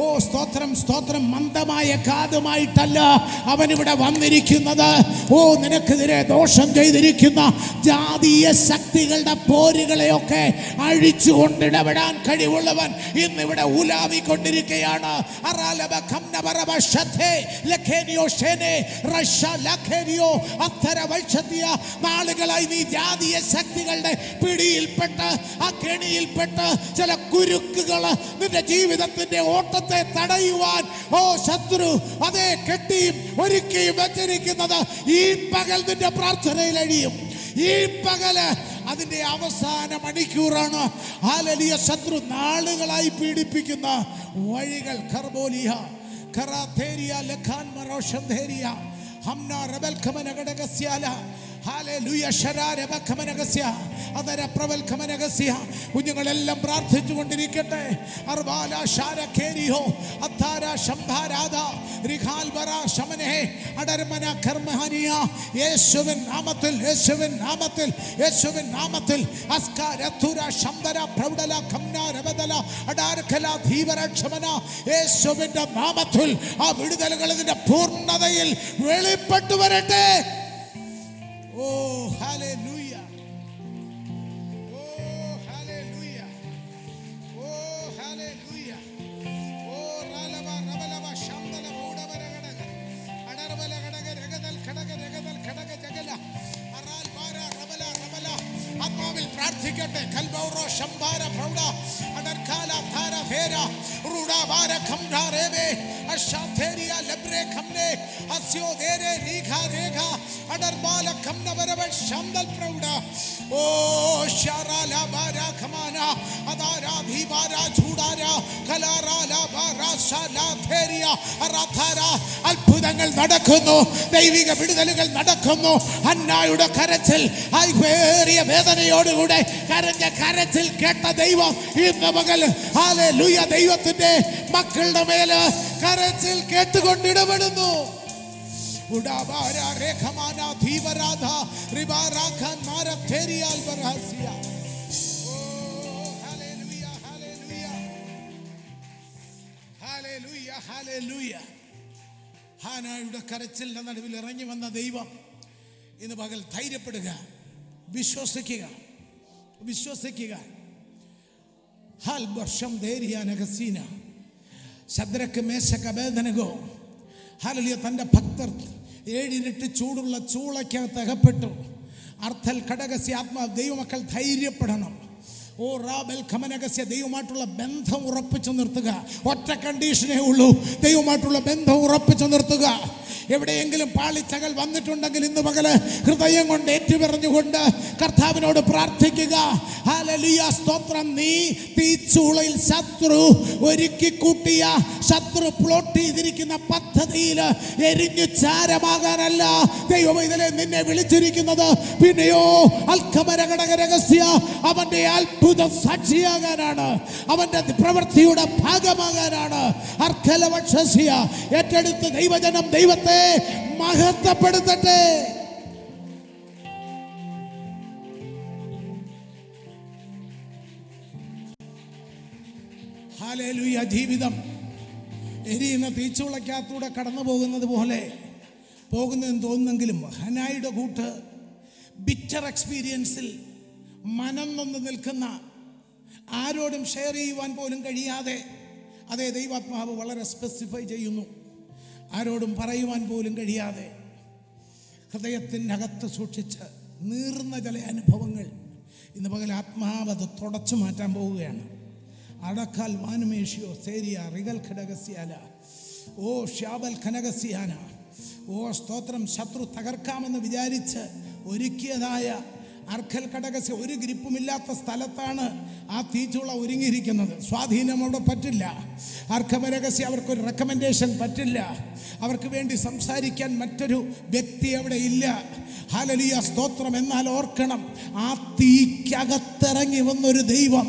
ഓ സ്തോത്രം, സ്തോത്രം. മന്ദമായ കാതുമായിട്ടല്ല അവൻ ഇവിടെ വന്നിരിക്കുന്നത്. ഓ, നിനക്കെതിരെ ദോഷം ചെയ്തിരിക്കുന്ന ജാതീയ ശക്തികളുടെ പോരുകളെയൊക്കെ അഴിച്ചു കൊണ്ടിടപെടാൻ കഴിവുള്ളവൻ ഇന്നിവിടെ ഉലാവിക്കൊണ്ടിരിക്കുകയാണ്. നാളുകളായി നീ ജാതീയ ശക്തികളുടെ പിടിയിൽപ്പെട്ട്, ആ കെണിയിൽപ്പെട്ട് ചില കുരുക്കുകൾ നിന്റെ ജീവിതത്തിന്റെ ഓട്ടത്തെ തടയുവാൻ ഓ ശത്രു അതേ കെട്ടിയും ഒരുക്കിയും വെച്ചിരിക്കുന്നത് ഈ പകൽ നിന്റെ പ്രാർത്ഥനയിൽ അഴിയും. ഈ പകല് അതിന്റെ അവസാന മണിക്കൂറാണ്. ഹല്ലേലൂയ. ശത്രു നാളുകളായി പീഡിപ്പിക്കുന്ന വഴികൾ കർബോലിയ കറാതേരിയ ലഖാൻ മറോഷന്ധേരിയ ഹംന റബൽ ഖമന ഘടകസ്യാല. ഹല്ലേലൂയ. ശരാരബ ഖമനഗസ്യ അതര പ്രവൽ ഖമനഗസ്യ. കുഞ്ഞുങ്ങളെല്ലാം പ്രാർത്ഥിച്ചു കൊണ്ടിരിക്കട്ടെ. അർബാല ശാരഖേരിയോ അത്താര ശംഭാരാദ റിഖാൽ ബറ ശമനഹേ അടർമന കർമഹനിയ. യേശുവിൻ നാമത്തിൽ, യേശുവിൻ നാമത്തിൽ, യേശുവിൻ നാമത്തിൽ. അസ്കാരതുര ശംബര പ്രൗഡല ഖംന രബദല അടാർഖല ധീവര ക്ഷമന. യേശുവിന്റെ നാമത്തിൽ ആ വിടുതലുകൾ ഇതിന്റെ പൂർണ്ണതയിൽ വെളിപ്പെട്ടു വരട്ടെ. Oh, hallelujah. Oh, hallelujah. Oh, hallelujah. Oh, ralava rabalava shamdala boudavara gadaga adarvala gadaga regadal khadaga jagala aral bara rabala ആത്മാവിൽ പ്രാർത്ഥിക്കട്ടെ. കൽബൗറോ ശംബാര പ്രൗഡ അടർകാല ധാര ഭേര റൂഡ ബാര ഖംഡ രേബേ അശാഥേരിയ ലബ്രേ ഖംനെ അസ്യോ ദേരെ രീഖ രേഖ അടർബാല ഖംന വരവ ശംദൽ പ്രൗഡ. ഓ ശാറാല ബാര ഖമാന അദാരാ ധീബാര ഝൂഡാര കലാറാല ബാര ശാലാഥേരിയ അറാധാര. അത്ഭുതങ്ങൾ നടക്കുന്നു, ദൈവിക വിടുതലുകൾ നടക്കുന്നു. ഹന്നായുടെ കരച്ചിൽ, ഐവേറിയ വേദനയോടുകൂടെ കരഞ്ഞ കരച്ചിൽ കേട്ട ദൈവം ഇന്ന് പകൽ ഹല്ലേലൂയ ദൈവത്തിന്റെ മക്കളുടെ മേല് കരച്ചിൽ കേട്ടുകൊണ്ടിടപെടുന്നു. ഉഡാബാര രേഖമാന ധീവരാധ റിബാരാഖൻ മാരഥേരിയാൽ ബർഹസിയ. ഓ ഹല്ലേലൂയ, ഹല്ലേലൂയ, ഹല്ലേലൂയ, ഹല്ലേലൂയ, ഹാനായുടെ കരച്ചിലിന്റെ നടുവിൽ ഇറങ്ങി വന്ന ദൈവം ഇന്ന് പകൽ ധൈര്യപ്പെടുക, വിശ്വസിക്കുക, വിശ്വസിക്കുക. ശദ്രക്ക് മേശക്ക് അബേദ്നെഗോ ഹല്ലേലൂയ തൻ്റെ ഭക്തർ 7 ഇരട്ടി ചൂടുള്ള ചൂളയ്ക്കകത്ത് അകപ്പെട്ടു. അർത്ഥൽ ഘടകസ്യ ആത്മാ ദൈവമക്കൾ ധൈര്യപ്പെടണം. ഓ റാബൽ ഖമനഗസ്യ ദൈവമായിട്ടുള്ള ബന്ധം ഉറപ്പിച്ചു നിർത്തുക. ഒറ്റ കണ്ടീഷനേ ഉള്ളൂ, ദൈവമായിട്ടുള്ള ബന്ധം ഉറപ്പിച്ചു നിർത്തുക. എവിടെയെങ്കിലും പാളിച്ചകൾ വന്നിട്ടുണ്ടെങ്കിൽ ഇന്ന് പകല് ഹൃദയം കൊണ്ട് ഏറ്റുപറഞ്ഞുകൊണ്ട് കർത്താവിനോട് പ്രാർത്ഥിക്കുക. ഹല്ലേലൂയ, സ്തോത്രം. നീ തീച്ചൂളയിൽ ശത്രു ഒരുക്കി കൂട്ടിയ, ശത്രു പ്ലോട്ട് ചെയ്തിരിക്കുന്ന പദ്ധതിയിൽ എരിഞ്ഞു ചാരമാകാനല്ല ദൈവം ഇതിലെ നിന്നെ വിളിച്ചിരിക്കുന്നത്. പിന്നെയോ രഹസ്യ അവന്റെ അത്ഭുത സാക്ഷിയാകാനാണ്, അവന്റെ പ്രവൃത്തിയുടെ ഭാഗമാകാനാണ്. ഏറ്റെടുത്ത് ദൈവജനം ദൈവത്തെ മഹത്വപ്പെടുത്തട്ടെ. ഹല്ലേലൂയ. ജീവിതം എരിയുന്ന തീച്ചുളയ്ക്കകത്തൂടെ കടന്നു പോകുന്നത് പോലെ പോകുന്നതെന്ന് തോന്നുന്നെങ്കിലും ഹനായുടെ കൂട്ട് ബിറ്റർ എക്സ്പീരിയൻസിൽ മനം നൊന്ന് നിൽക്കുന്ന, ആരോടും ഷെയർ ചെയ്യുവാൻ പോലും കഴിയാതെ, അതേ ദൈവാത്മാവ് വളരെ സ്പെസിഫൈ ചെയ്യുന്നു, ആരോടും പറയുവാൻ പോലും കഴിയാതെ ഹൃദയത്തിൻ്റെ അകത്ത് സൂക്ഷിച്ച് നീർന്ന ചില അനുഭവങ്ങൾ ഇന്ന് പകൽ ആത്മാവ് അത് തുടച്ചു മാറ്റാൻ പോവുകയാണ്. അടക്കാൽ വാനുമേഷിയോ സേരിയ റിഗൽ ഘടകസ്യാല ഓ ഷ്യാബൽ ഖനഗസ്യാന ഓ സ്തോത്രം. ശത്രു തകർക്കാമെന്ന് വിചാരിച്ച് ഒരുക്കിയതായ അർഖൽ ഘടകസ്യ ഒരു ഗ്രിപ്പുമില്ലാത്ത സ്ഥലത്താണ് ആ തീച്ചുള ഒരുങ്ങിയിരിക്കുന്നത്. സ്വാധീനം അവിടെ പറ്റില്ല. അർഖമരഹസ്യ അവർക്കൊരു റെക്കമെൻഡേഷൻ പറ്റില്ല. അവർക്ക് വേണ്ടി സംസാരിക്കാൻ മറ്റൊരു വ്യക്തി അവിടെ ഇല്ല. ഹല്ലേലൂയ, സ്തോത്രം. എന്നാൽ ഓർക്കണം, ആ തീക്കകത്തിറങ്ങി വന്നൊരു ദൈവം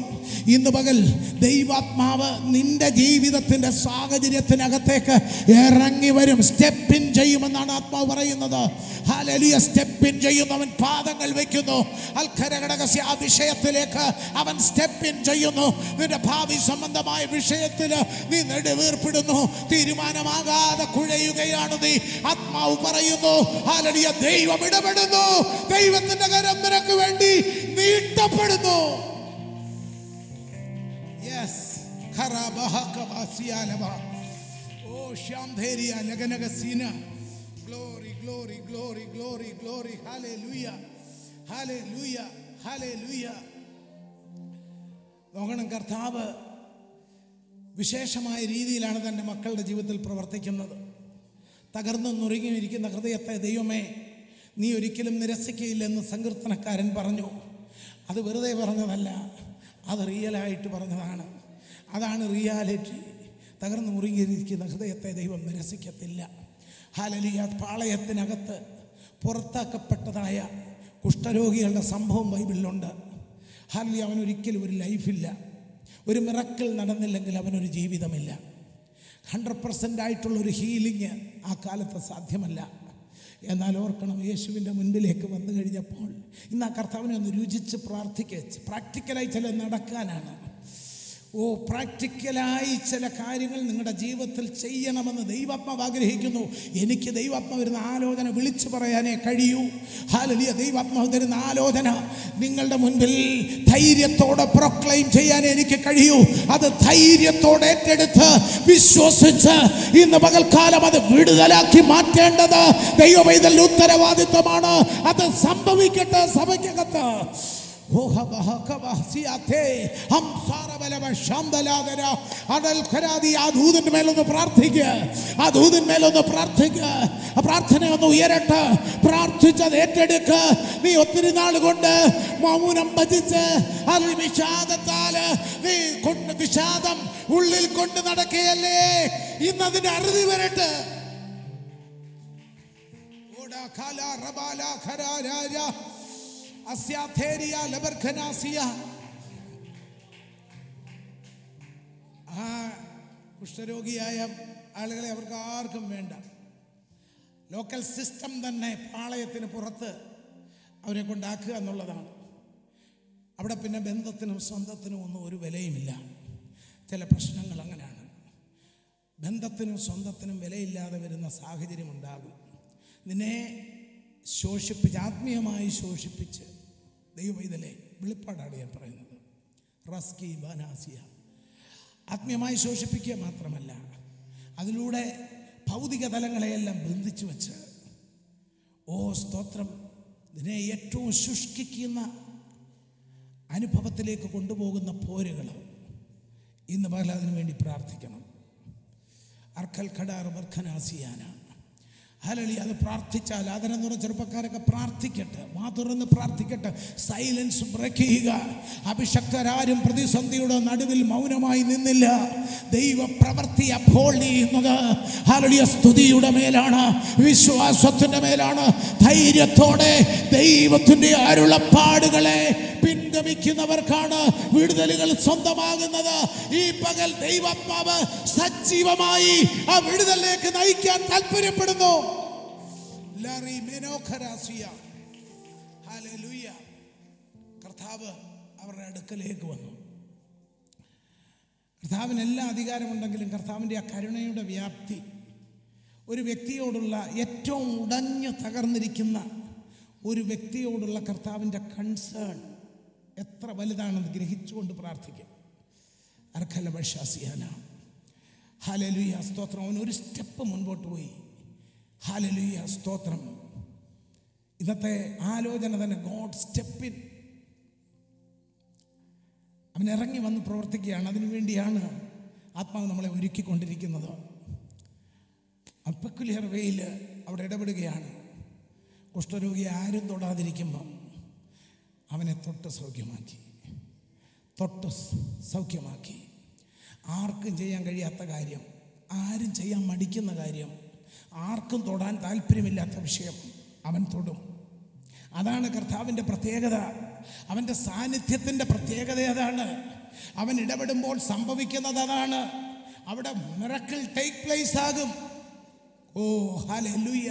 ഇന്ന് പകൽ ദൈവാത്മാവ് നിന്റെ ജീവിതത്തിന്റെ സാഹചര്യത്തിനകത്തേക്ക് ഇറങ്ങി വരും. സ്റ്റെപ്പ് ഇൻ ചെയ്യുമെന്നാണ് ആത്മാവ് പറയുന്നത്. ഹല്ലേലൂയ, സ്റ്റെപ്പ് ഇൻ ചെയ്യുന്നവൻ പാദങ്ങൾ വെക്കുന്നു. അൽഖരഘടകസ്യ ആ വിഷയത്തിലേക്ക് അവൻ സ്റ്റെപ്പ് ഇൻ ചെയ്യുന്നു. നിന്റെ ഭാവി സംബന്ധമായ വിഷയത്തിൽ നീ നെടുവീർപ്പിടുന്നു. തീരുമാനമാകാതെ കുഴയുകയാണ് നീ. ആത്മാവ് പറയുന്നു, ഹല്ലേലൂയ, ദൈവം ഇടപെടുന്നു. ദൈവത്തിന്റെ കരം നിനക്ക് വേണ്ടി നീട്ടപ്പെടുന്നു. യെസ്, ഓ ശ്യാംധേരിയ ലഗനഗസീന. Glory glory glory glory glory. Hallelujah, hallelujah, hallelujah. നോക്കണം, കർത്താവ് വിശേഷമായ രീതിയിലാണ് തൻ്റെ മക്കളുടെ ജീവിതത്തിൽ പ്രവർത്തിക്കുന്നത്. തകർന്നു നുറുങ്ങിയിരിക്കുന്ന ഹൃദയത്തെ ദൈവമേ നീ ഒരിക്കലും നിരസിക്കയില്ലെന്ന് സങ്കീർത്തനക്കാരൻ പറഞ്ഞു. അത് വെറുതെ പറഞ്ഞതല്ല, അത് റിയലായിട്ട് പറഞ്ഞതാണ്. അതാണ് റിയാലിറ്റി. തകർന്നു മുറുകിയിരിക്കുന്ന ഹൃദയത്തെ ദൈവം നിരസിക്കത്തില്ല. ഹല്ലേലൂയ. പാളയത്തിനകത്ത് പുറത്താക്കപ്പെട്ടതായ കുഷ്ഠരോഗികളുടെ സംഭവം ബൈബിളിലുണ്ട്. ഹല്ലേലൂയ. അവനൊരിക്കലും ഒരു ലൈഫില്ല. ഒരു മിറക്കിൾ നടന്നില്ലെങ്കിൽ അവനൊരു ജീവിതമില്ല. 100% ആയിട്ടുള്ളൊരു ഹീലിംഗ് ആ കാലത്ത് സാധ്യമല്ല. എന്നാൽ ഓർക്കണം, യേശുവിൻ്റെ മുൻപിലേക്ക് വന്നു കഴിഞ്ഞപ്പോൾ ഇന്ന് ആ കർത്താവിനെ ഒന്ന് രുചിച്ച് പ്രാക്ടിക്കലായി ചില നടക്കാനാണ്. ഓ പ്രാക്ടിക്കലായി ചില കാര്യങ്ങൾ നിങ്ങളുടെ ജീവിതത്തിൽ ചെയ്യണമെന്ന് ദൈവാത്മാവ് ആഗ്രഹിക്കുന്നു. എനിക്ക് ദൈവാത്മാവ് വരുന്ന ആലോചന വിളിച്ചു പറയാനേ കഴിയൂ. ഹല്ലേലൂയ. ദൈവാത്മാവ് തരുന്ന ആലോചന നിങ്ങളുടെ മുൻപിൽ ധൈര്യത്തോടെ പ്രൊക്ലെയിം ചെയ്യാൻ എനിക്ക് കഴിയൂ. അത് ധൈര്യത്തോടെ ഏറ്റെടുത്ത് വിശ്വസിച്ച് ഇന്ന് പകൽക്കാലം അത് വിടുതലാക്കി മാറ്റേണ്ടത് ദൈവപൈതലിന്റെ ഉത്തരവാദിത്വമാണ്. അത് സംഭവിക്കട്ടെ സഭയ്ക്കകത്ത്. ആ ദൂതന്റെ മേലൊന്ന് പ്രാർത്ഥിക്കുക. ആ ദൂതൻ മേലൊന്ന് പ്രാർത്ഥിക്കുക. ആ പ്രാർത്ഥനയൊന്ന് ഉയരട്ടെ. പ്രാർത്ഥിച്ചത് ഏറ്റെടുക്കുക. നീ ഒത്തിരി നാൾ കൊണ്ട് മൗനം ഭജിച്ച് അതിൽ വിഷാദത്താല് നീ വിഷാദം ഉള്ളിൽ കൊണ്ട് നടക്കുകയല്ലേ. ഇന്നതിന്റെ അറുതി വരട്ടെ. ആ കുഷ്ഠരോഗിയായ ആളുകളെ അവർക്ക് ആർക്കും വേണ്ട. ലോക്കൽ സിസ്റ്റം തന്നെ പാളയത്തിന് പുറത്ത് അവരെ കൊണ്ടാക്കുക എന്നുള്ളതാണ്. അവിടെ പിന്നെ ബന്ധത്തിനും സ്വന്തത്തിനും ഒന്നും ഒരു വിലയുമില്ല. ചില പ്രശ്നങ്ങൾ അങ്ങനെയാണ്. ബന്ധത്തിനും സ്വന്തത്തിനും വിലയില്ലാതെ വരുന്ന സാഹചര്യം ഉണ്ടാകും. നിന്നെ ശോഷിപ്പിച്ച്, ആത്മീയമായി ശോഷിപ്പിച്ച്, ദൈവമൈതലേ, വെളിപ്പാടാണ് ഞാൻ പറയുന്നത്, റസ്കി ബനാസിയ, ആത്മീയമായി ശോഷിപ്പിക്കുക മാത്രമല്ല, അതിലൂടെ ഭൗതിക തലങ്ങളെയെല്ലാം ബന്ധിച്ചു വെച്ച്, ഓ സ്തോത്രം, ഇതിനെ ഏറ്റവും ശുഷ്കിക്കുന്ന അനുഭവത്തിലേക്ക് കൊണ്ടുപോകുന്ന പോരുകൾ ഇന്ന് പകൽ അതിനു വേണ്ടി പ്രാർത്ഥിക്കണം. അർക്കൽ ഖഡാർ ബർഖനാസിയാന, ഹല്ലേലൂയ. അത് പ്രാർത്ഥിച്ചാൽ, അതിനെ തുറന്ന് ചെറുപ്പക്കാരൊക്കെ പ്രാർത്ഥിക്കട്ടെ, വാ തുറന്ന് പ്രാർത്ഥിക്കട്ടെ. സൈലൻസ് ബ്രേക്ക് ചെയ്യുക. അഭിഷക്തരാരും പ്രതിസന്ധിയുടെ നടുവിൽ മൗനമായി നിന്നില്ല. ദൈവ പ്രവൃത്തി അപ്ഹോൾഡ് ചെയ്യുന്നത് ഹല്ലേലൂയ സ്തുതിയുടെ മേലാണ്, വിശ്വാസത്തിന്റെ മേലാണ്. ധൈര്യത്തോടെ ദൈവത്തിന്റെ അരുളപ്പാടുകളെ പിൻഗമിക്കുന്നവർക്കാണ് വിടുതലുകൾ സ്വന്തമാകുന്നത്. ഈ പകൽ ദൈവാത്മാവ് സജീവമായി ആ വിടുതലിലേക്ക് നയിക്കാൻ താല്പര്യപ്പെടുന്നു. കർത്താവ് അവരുടെ അടുക്കലേക്ക് വന്നു. കർത്താവിന് എല്ലാ അധികാരമുണ്ടെങ്കിലും കർത്താവിൻ്റെ ആ കരുണയുടെ വ്യാപ്തി, ഒരു വ്യക്തിയോടുള്ള, ഏറ്റവും ഉടഞ്ഞു തകർന്നിരിക്കുന്ന ഒരു വ്യക്തിയോടുള്ള കർത്താവിൻ്റെ കൺസേൺ എത്ര വലുതാണെന്ന് ഗ്രഹിച്ചുകൊണ്ട് പ്രാർത്ഥിക്കും. അർക്കലബശാസിയാന, ഹല്ലേലൂയ സ്തോത്രം. അവൻ ഒരു സ്റ്റെപ്പ് മുൻപോട്ട് പോയി. ഹല്ലേലൂയ സ്തോത്രം. ഇന്നത്തെ ആലോചന തന്നെ ഗോഡ് സ്റ്റെപ്പിൻ. അവൻ ഇറങ്ങി വന്ന് പ്രവർത്തിക്കുകയാണ്. അതിനുവേണ്ടിയാണ് ആത്മാവ് നമ്മളെ ഒരുക്കിക്കൊണ്ടിരിക്കുന്നത്. പെക്കുലിയർ വേയിൽ അവിടെ ഇടപെടുകയാണ്. കുഷ്ഠരോഗിയെ ആരും തൊടാതിരിക്കുമ്പം അവനെ തൊട്ട് സൗഖ്യമാക്കി. ആർക്കും ചെയ്യാൻ കഴിയാത്ത കാര്യം, ആരും ചെയ്യാൻ മടിക്കുന്ന കാര്യം, ആർക്കും തൊടാൻ താല്പര്യമില്ലാത്ത വിഷയം അവൻ തൊടും. അതാണ് കർത്താവിൻ്റെ പ്രത്യേകത. അവൻ്റെ സാന്നിധ്യത്തിൻ്റെ പ്രത്യേകത അതാണ്. അവൻ ഇടപെടുമ്പോൾ സംഭവിക്കുന്നത് അതാണ്. അവിടെ മിറക്കിൾ ടേക്ക് പ്ലേസ് ആകും. ഓ ഹല്ലേലൂയ.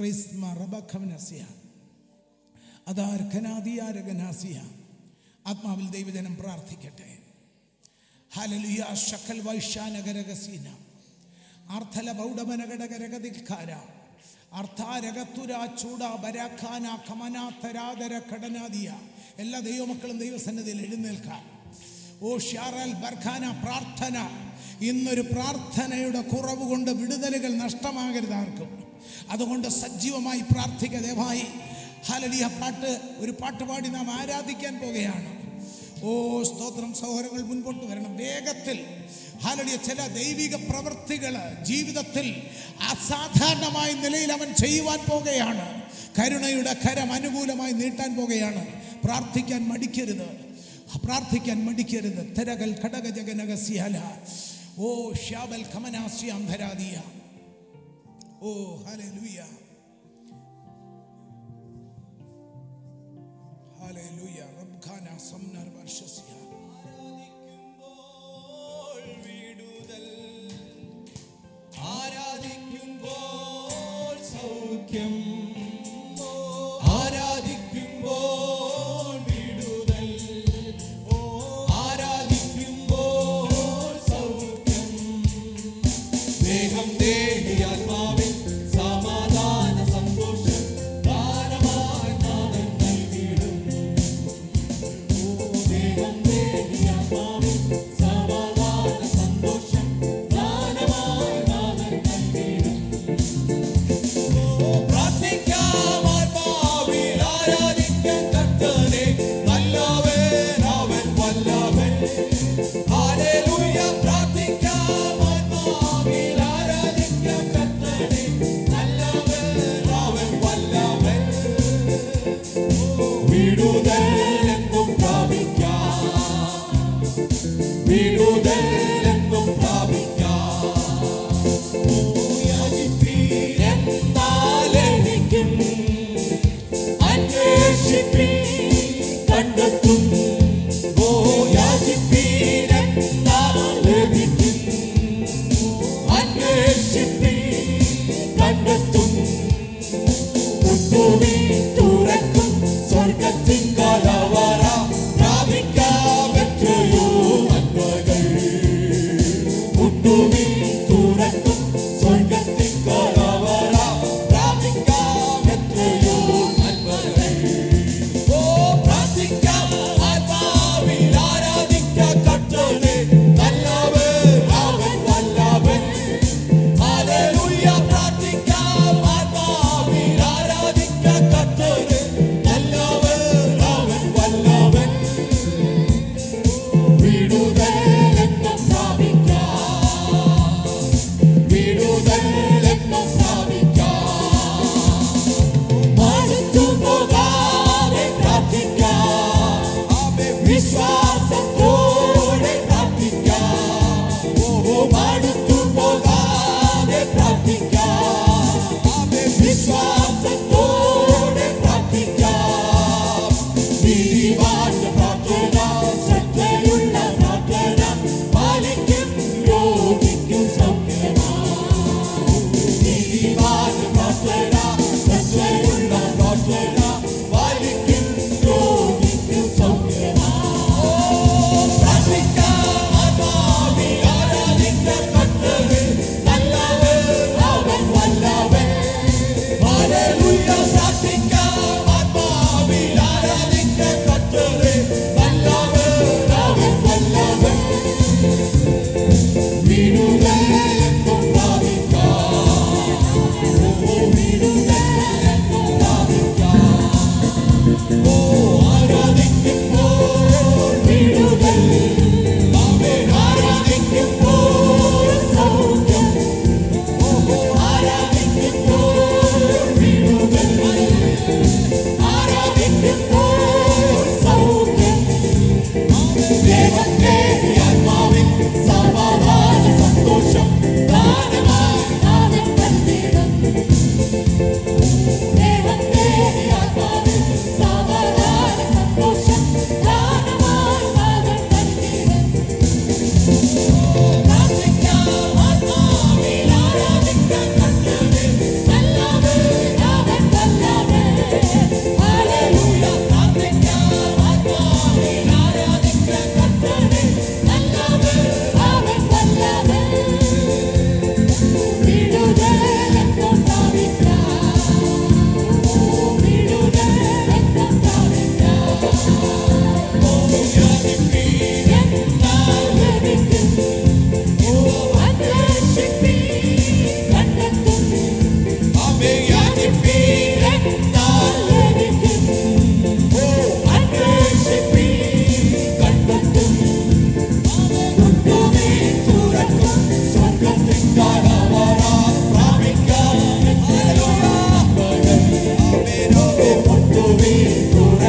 റിസ്മ റബഖവനസിയ അദാർ ഖനാദിയാരഗനാസിയ. ആത്മാവിൽ ദൈവജനം പ്രാർത്ഥിക്കട്ടെ. ഹല്ലേലൂയ. ശക്കൽ വൈശാനഗരഗസീന ആർത്തല ബൗഡമനഗടഗരഗദിൽഖാര അർത്ഥാരകത്തുര ചൂട ബരാഖാന കമനാത്തരാദര കടനാദിയ. എല്ലാ ദൈവമക്കളും ദൈവസന്നിധിയിൽ എഴുന്നേൽക്കാം. ഓ ഷാറൽ ബർഖാന പ്രാർത്ഥന. ഇന്നൊരു പ്രാർത്ഥനയുടെ കുറവ് കൊണ്ട് വിടുതലുകൾ നഷ്ടമാകരുത് ആർക്കും. അതുകൊണ്ട് സജീവമായി പ്രാർത്ഥിക്കുക ദയവായി. ഹല്ലേലൂയ. ഒരു പാട്ട് പാടി നാം ആരാധിക്കാൻ പോകുകയാണ്. ഓ സ്തോത്രം. സഹോദരങ്ങൾ മുൻപോട്ട് വരണം വേഗത്തിൽ. ഹല്ലേലൂയ. ചില ദൈവിക പ്രവൃത്തികൾ ജീവിതത്തിൽ അസാധാരണമായ നിലയിൽ അവൻ ചെയ്യുവാൻ പോകുകയാണ്. കരുണയുടെ കരം അനുകൂലമായി നീട്ടാൻ പോകുകയാണ്. പ്രാർത്ഥിക്കാൻ മടിക്കരുത്. തരകൽ ഘടക ജഗനഗസ്യാല. ഓ ഷ്യാബൽ ഖമനാസ്യാം ധരാദിയ. ഓ ഹല്ലേലൂയ. ഹല്ലേലൂയ. റബ്ഖാന സംനർ വർഷസ്യ. ആരാധിക്കുമ്പോൾ സൗഖ്യം, ആരാധിക്കുമ്പോൾ വിടുതൽ, ആരാധിക്കുമ്പോൾ സൗഖ്യം. വേഗം ദേഹി ആത്മാവിൽ സമാധാന സന്തോഷം ദാനമായി നാഥൻ നൽകിടും. വേഗം ദേഹി ആത്മാവിൽ സമാധാന സന്തോഷം ദാനമായി നാഥൻ നൽകിടും. പ്രാർത്ഥിക്കാം ആത്മാവിൽ ആരാധിക്കാം കർത്തനെ, നല്ലവൻ അവൻ വല്ലവൻ. ഹല്ലേലൂയ. പ്രാർത്ഥിക്കാം ആത്മാവിൽ ആരാധിക്കാം കർത്തനെ, നല്ലവൻ അവൻ വല്ലവൻ. വിടുതൽ എന്നും പ്രാപിക്കാം, വിടുതൽ എന്നും പ്രാപിക്കാം. യാചിപ്പീരെന്നാൽ ലഭിക്കും, അന്വേഷിപ്പീൻ കണ്ടെത്തും. ഓ യാചിപ്പീരെന്നാൽ ലഭിക്കും, അന്വേഷിപ്പീൻ കണ്ടെത്തും. മുട്ടുവീൻ തുറക്കും സ്വർഗ്ഗത്തിൻ കലവറ, പ്രാപിക്കാം എത്രയോ നന്മകൾ. മുട്ടുവീൻ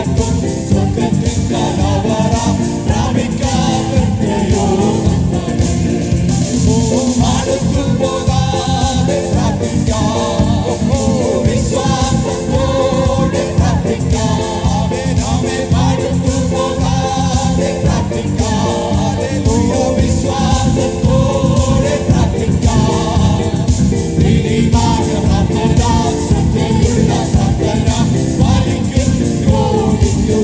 തുറക്കും സ്വർഗത്തിൻ കലവറ പ്രാപിക്കാതെയോ അടുത്തു പോകാതെ പ്രാർത്ഥിക്കാം വിശ്വാസത്തോടെ പ്രാർത്ഥിക്കാം നാമേ അടുത്തു പോകാതെ പ്രാർത്ഥിക്കാം വിശ്വാസത്തോടെ പ്രാർത്ഥിക്കാം ശ്രദ്ധയുള്ള പ്രാർത്ഥന ഫലിക്കും യോഗ്യതയോ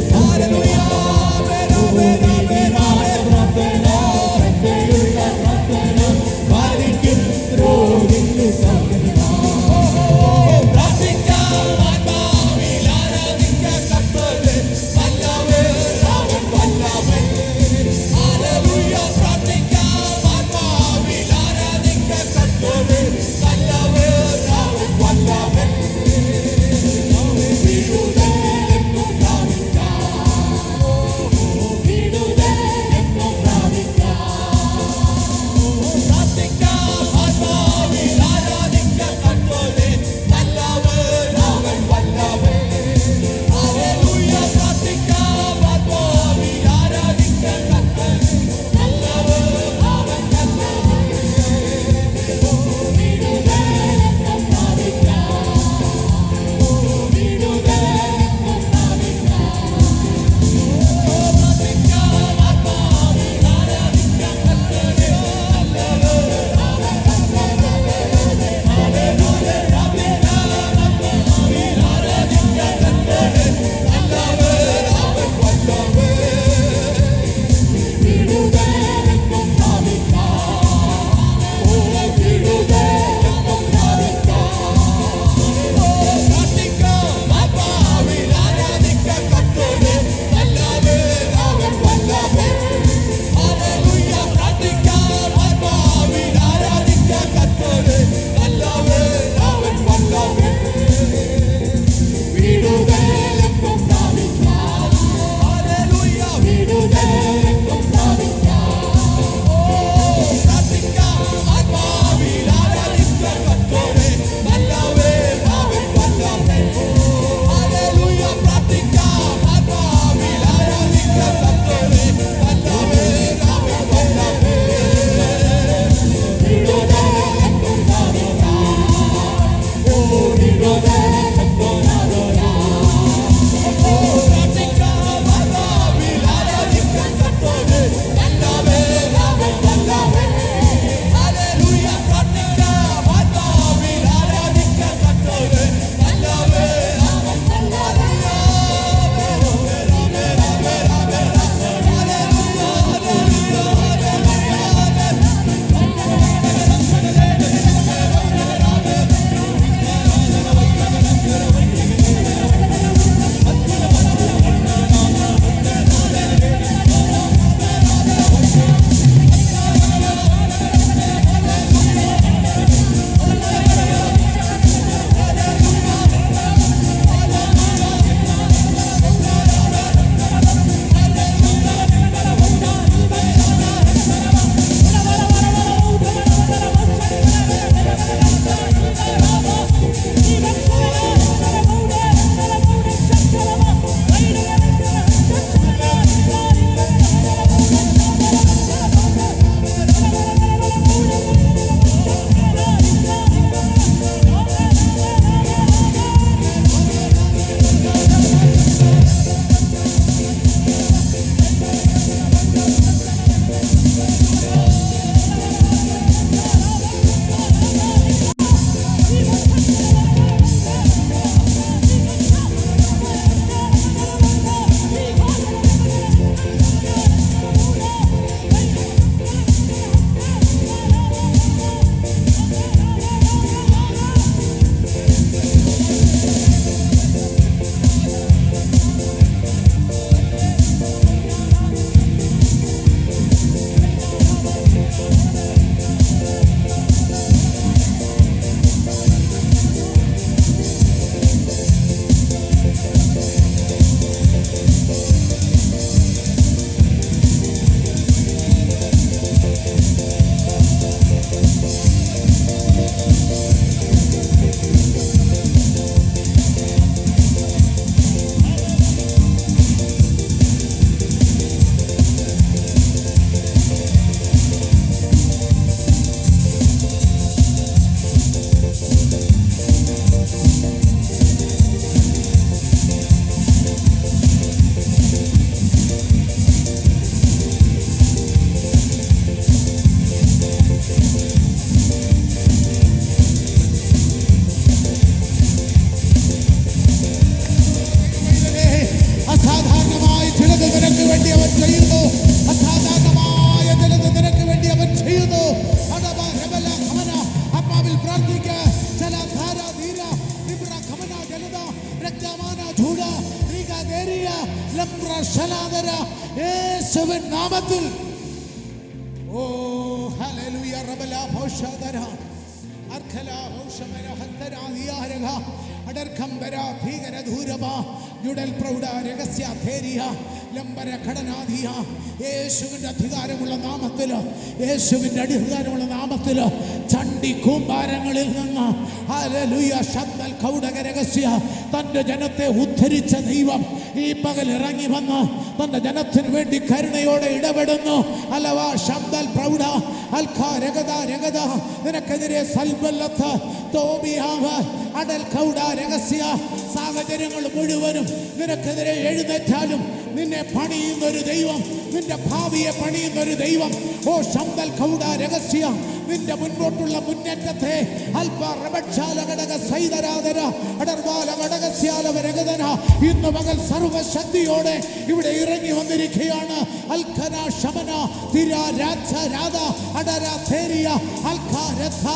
ലംബ്രശലാദര യേശുവിൻ നാമത്തിൽ. ഓ ഹല്ലേലൂയ. റബല ഭോഷദര അർഖല ഭോഷമന ഹത്തര ദിയാരഗ അടർഖംബര ഭീകര ധൂരബ ജുഡൽ പ്രൗഢ രഹസ്യ ധേരിയ ലംബര ഘടനാധിയ. യേശുവിൻ്റെ അധികാരമുള്ള നാമത്തിൽ, യേശുവിൻ്റെ അധികാരമുള്ള നാമത്തിൽ ചണ്ഡി കൂമ്പാരങ്ങളിൽ നിന്ന് ഹല്ലേലൂയ ശബ്ദൽ കൗടക രഹസ്യ തൻ്റെ ജനത്തെ ഉദ്ധരിച്ച ദൈവം ഈ പകൽ ഇറങ്ങി വന്ന് തൻ്റെ ജനത്തിന് വേണ്ടി കരുണയോടെ ഇടപെടുന്നു. അലവാ ശബ്ദൽ പ്രൗഢ അൽഖ രഗദ രഗദ നിനക്കെതിരെ സൽബല്ലത്ത് തോബിയാവ് അടൽ കൗഡ രഹസ്യ. സാഹചര്യങ്ങൾ മുഴുവനും നിനക്കെതിരെ എഴുന്നേറ്റാലും നിന്നെ പണിയുന്ന ഒരു ദൈവം, നിന്റെ ഭാവിയെ പണിയുന്ന ഒരു ദൈവം. ഓ ശബ്ദൽ കൗഡ രഹസ്യ നിന്റെ മുൻപോട്ടുള്ള മുന്നേറ്റത്തെ അൽപ റബക്ഷാല ഘടക സൈതരാധര അടർവാല ഘടകസ്യാലവരഗതന ഇന്ന് പകൽ സർവശക്തിയോടെ ഇവിടെ ഇറങ്ങി വന്നിരിക്കുകയാണ്. അൽഖന ശമന തിര രാജ രാധ അടര തേരിയ അൽഖ രഥ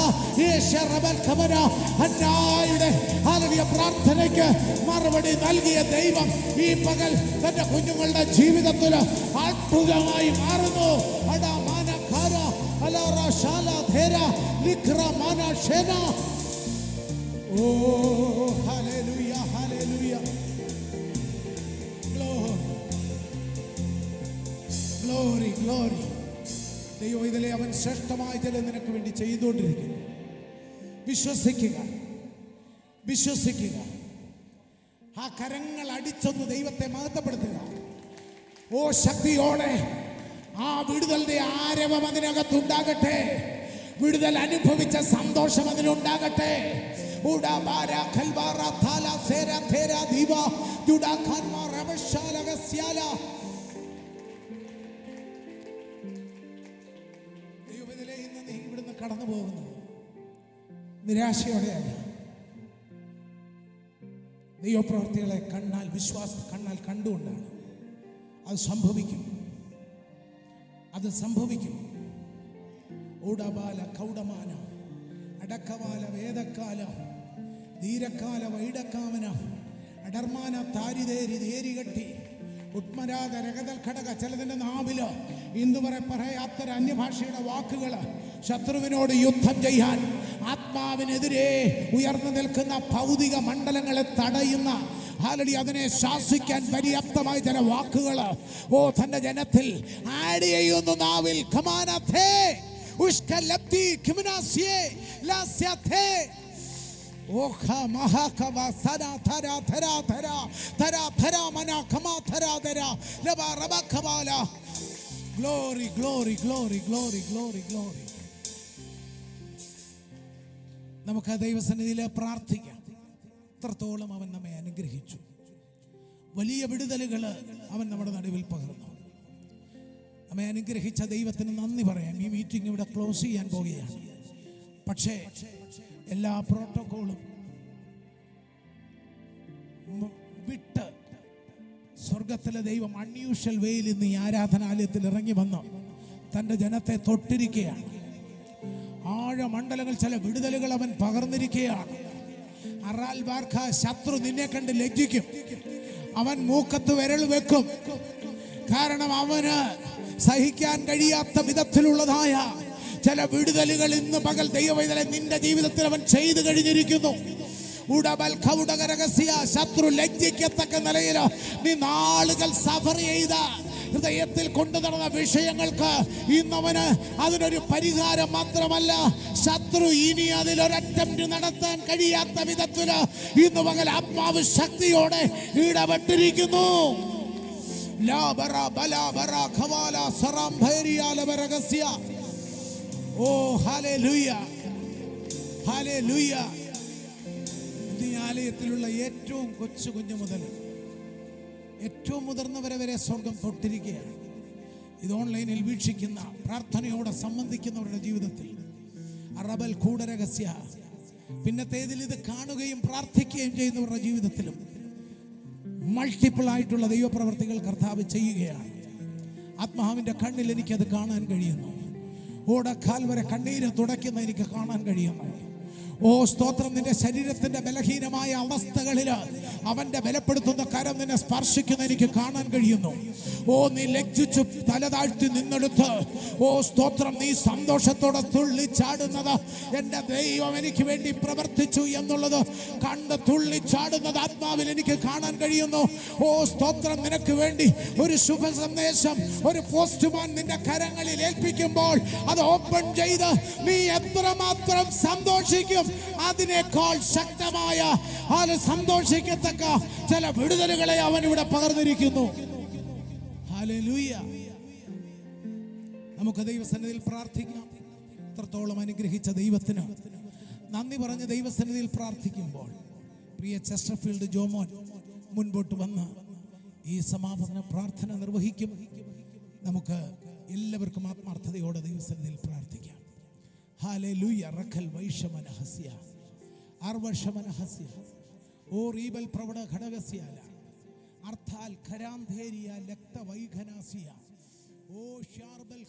യേശ റബൽ ഖമന ഹന്നായുടെ ഹല്ലേലൂയ പ്രാർത്ഥനയ്ക്ക് മറുപടി നൽകിയ ദൈവം ഈ പകൽ തന്റെ കുഞ്ഞുങ്ങളുടെ ജീവിതത്തിൽ അത്ഭുതമായി മാറുന്നു. അടാ മാന ഖാര അലാറ ശാല ധേര ലിഖ്ര മാന ഷേന. ഓ ഹല്ലേലൂയ ഹല്ലേലൂയ. Glory glory. ദൈവം ഇതിലെ അവൻ ശ്രേഷ്ഠമായ ചില നിനക്ക് വേണ്ടി ചെയ്തുകൊണ്ടിരിക്കുന്നു. വിശ്വസിക്കുക, വിശ്വസിക്കുക. ആ കരങ്ങൾ അടിച്ചൊന്ന് ദൈവത്തെ മഹത്വപ്പെടുത്തുക. ഓ ശക്തിയോടെ ആ വിടുതലിന്റെ ആരവം അതിനകത്തുണ്ടാകട്ടെ. വിടുതൽ അനുഭവിച്ച സന്തോഷം അതിനുണ്ടാകട്ടെ. ദൈവത്തിലെ ഇന്ന് നീ ഇവിടുന്ന് കടന്നു പോകുന്നത് നിരാശയോടെയല്ല. ദൈവപ്രവർത്തികളെ കണ്ണാൽ കണ്ണാൽ കണ്ടുകൊണ്ടാണ്. അത് സംഭവിക്കും, അത് സംഭവിക്കും. ഊടബാല കൗടമാന അടക്കവാല വേദക്കാല ധീരക്കാല വൈടക്കാമന അടർമാന താരിതേരി ധേരികട്ടി ഉത്മരാഗ രഗതൽ ഘടക. ചിലതിൻ്റെ നാവില് ഇന്നുവരെ പറയാത്തൊരു അന്യഭാഷയുടെ വാക്കുകൾ ശത്രുവിനോട് യുദ്ധം ചെയ്യാൻ, ആത്മാവിനെതിരെ ഉയർന്നു നിൽക്കുന്ന ഭൗതിക മണ്ഡലങ്ങളെ തടയുന്ന ഹല്ലേലൂയ അതിനെ ശാസിക്കാൻ പര്യാപ്തമായ ചില വാക്കുകൾ ഓ തന്റെ ജനത്തിൽ ആഡ് ചെയ്യുന്നു നാവിൽ. ഖമാനഥേ ഉഷ്കലബ്ദി ഖിമനാസിയേ ലാസ്യഥേ ഓഖ മഹാകവ സദാ ധരാ ധരാ ധരാ ധരാ ധരാ മന ഖമാ ധരാ ധരാ ലബ റബ ഖബാല. Glory glory glory glory glory glory. നമുക്ക് ദൈവസന്നിധിയിൽ പ്രാർത്ഥിക്കാം. എത്രത്തോളം അവൻ നമ്മെ അനുഗ്രഹിച്ചു. വലിയ വിടുതലുകൾ അവൻ നമ്മുടെ നടുവിൽ പകർന്നു. നമ്മെ അനുഗ്രഹിച്ച ദൈവത്തിന് നന്ദി പറയാം. ഈ മീറ്റിംഗ് ഇവിടെ ക്ലോസ് ചെയ്യാൻ പോവുകയാണ്. പക്ഷേ എല്ലാ പ്രോട്ടോക്കോളും വിട്ട് സ്വർഗത്തിലെ ദൈവം അൺയൂഷ്വൽ വേയിൽ ഇന്ന് ഈ ആരാധനാലയത്തിൽ ഇറങ്ങി വന്ന് തൻ്റെ ജനത്തെ തൊട്ടിരിക്കുകയാണ്. ആഴമണ്ഡലങ്ങൾ ചില വിടുതലുകൾ അവൻ പകർന്നിരിക്കുകയാണ്. അറാൽ ബാർഖ ശത്രു നിന്നെ കണ്ട് ലജ്ജിക്കും. അവൻ മൂക്കത്ത് വിരൽ വെക്കും. കാരണം അവന് സഹിക്കാൻ കഴിയാത്ത വിധത്തിലുള്ളതായ ചില വിടുതലുകൾ ഇന്ന് പകൽ ദൈവവേദന നിന്റെ ജീവിതത്തിൽ അവൻ ചെയ്തു കഴിഞ്ഞിരിക്കുന്നു. ശത്രു ലജ്ജിക്കത്തക്ക നിലയിൽ നീ നാളുകൾ സഫർ ചെയ്ത ഹൃദയത്തിൽ കൊണ്ടു നടന്ന വിഷയങ്ങൾക്ക് ഇന്നവന് അതിനൊരു പരിഹാരം മാത്രമല്ല, ശത്രു ഇനി അതിലൊരറ്റംപ്റ്റ് നടത്താൻ കഴിയാത്ത വിധത്തില് ഇന്ന് പകൽ ആത്മാവ് ശക്തിയോടെ ഇടപെട്ടിരിക്കുന്നു. ഓ ഹല്ലേലൂയ ഹല്ലേലൂയ. ഈ ആലയത്തിലുള്ള ഏറ്റവും കൊച്ചു കുഞ്ഞു മുതൽ ഏറ്റവും മുതിർന്നവരെ വരെ സ്വർഗം തൊട്ടിരിക്കുകയാണ്. ഇത് ഓൺലൈനിൽ വീക്ഷിക്കുന്ന പ്രാർത്ഥനയോടെ സംബന്ധിക്കുന്നവരുടെ ജീവിതത്തിൽ അറബൽ കൂടരഹസ്യ പിന്നത്തേതിൽ ഇത് കാണുകയും പ്രാർത്ഥിക്കുകയും ചെയ്യുന്നവരുടെ ജീവിതത്തിലും മൾട്ടിപ്പിൾ ആയിട്ടുള്ള ദൈവപ്രവർത്തികൾ കർത്താവ് ചെയ്യുകയാണ്. ആത്മാവിൻ്റെ കണ്ണിൽ എനിക്കത് കാണാൻ കഴിയുന്നു. ഓടക്കാൽ വരെ കണ്ണീര് തുടയ്ക്കുന്ന എനിക്ക് കാണാൻ കഴിയുന്നു. ഓ സ്തോത്രം, നിന്റെ ശരീരത്തിന്റെ ബലഹീനമായ അവസ്ഥകളിൽ അവന്റെ ബലപ്പെടുത്തുന്ന കരം നിന്നെ സ്പർശിക്കുന്ന എനിക്ക് കാണാൻ കഴിയുന്നു. ഓ നീ ലജ്ജിച്ചു തല താഴ്ത്തി നിന്നെടുത്ത് ഓ സ്തോത്രം നീ സന്തോഷത്തോടെ തുള്ളിച്ചാടുന്നത് എൻ്റെ ദൈവം എനിക്ക് വേണ്ടി പ്രവർത്തിച്ചു എന്നുള്ളത് കണ്ട് തുള്ളിച്ചാടുന്നത് ആത്മാവിൽ എനിക്ക് കാണാൻ കഴിയുന്നു. ഓ സ്തോത്രം, നിനക്ക് വേണ്ടി ഒരു ശുഭ സന്ദേശം ഒരു പോസ്റ്റ്മാൻ നിന്റെ കരങ്ങളിൽ ഏൽപ്പിക്കുമ്പോൾ അത് ഓപ്പൺ ചെയ്ത് നീ എത്രമാത്രം സന്തോഷിക്കും. അതിനേക്കാൾ ശക്തമായ സന്തോഷിക്കത്തക്ക ചില വിടുതലുകളെ അവൻ ഇവിടെ പകർന്നിരിക്കുന്നു. ഹല്ലേലൂയ. നമുക്ക് ദൈവസന്നിധിയിൽ പ്രാർത്ഥിക്കാം. എത്രത്തോളം അനുഗ്രഹിച്ച ദൈവത്തിന് നന്ദി പറഞ്ഞ് ദൈവസന്നിധിയിൽ പ്രാർത്ഥിക്കുമ്പോൾ പ്രിയ ചെസ്റ്റർഫീൽഡ് ജോമോൻ മുൻപോട്ട് വന്ന് ഈ സമാപന പ്രാർത്ഥന നിർവഹിക്കും. നമുക്ക് എല്ലാവർക്കും ആത്മാർത്ഥതയോടെ ദൈവസന്നിധിയിൽ പ്രാർത്ഥിക്കാം. ഹല്ലേലൂയ. റഖൽ വൈഷമനഹസ്യ അർവശമനഹസ്യ ഓ റീബൽ പ്രവട ഘടകസ്യാല അർത്ഥാൽ ഖരാന്ധേരിയ ലക്തവൈഖനാസിയ ഓ ഷാർബൽ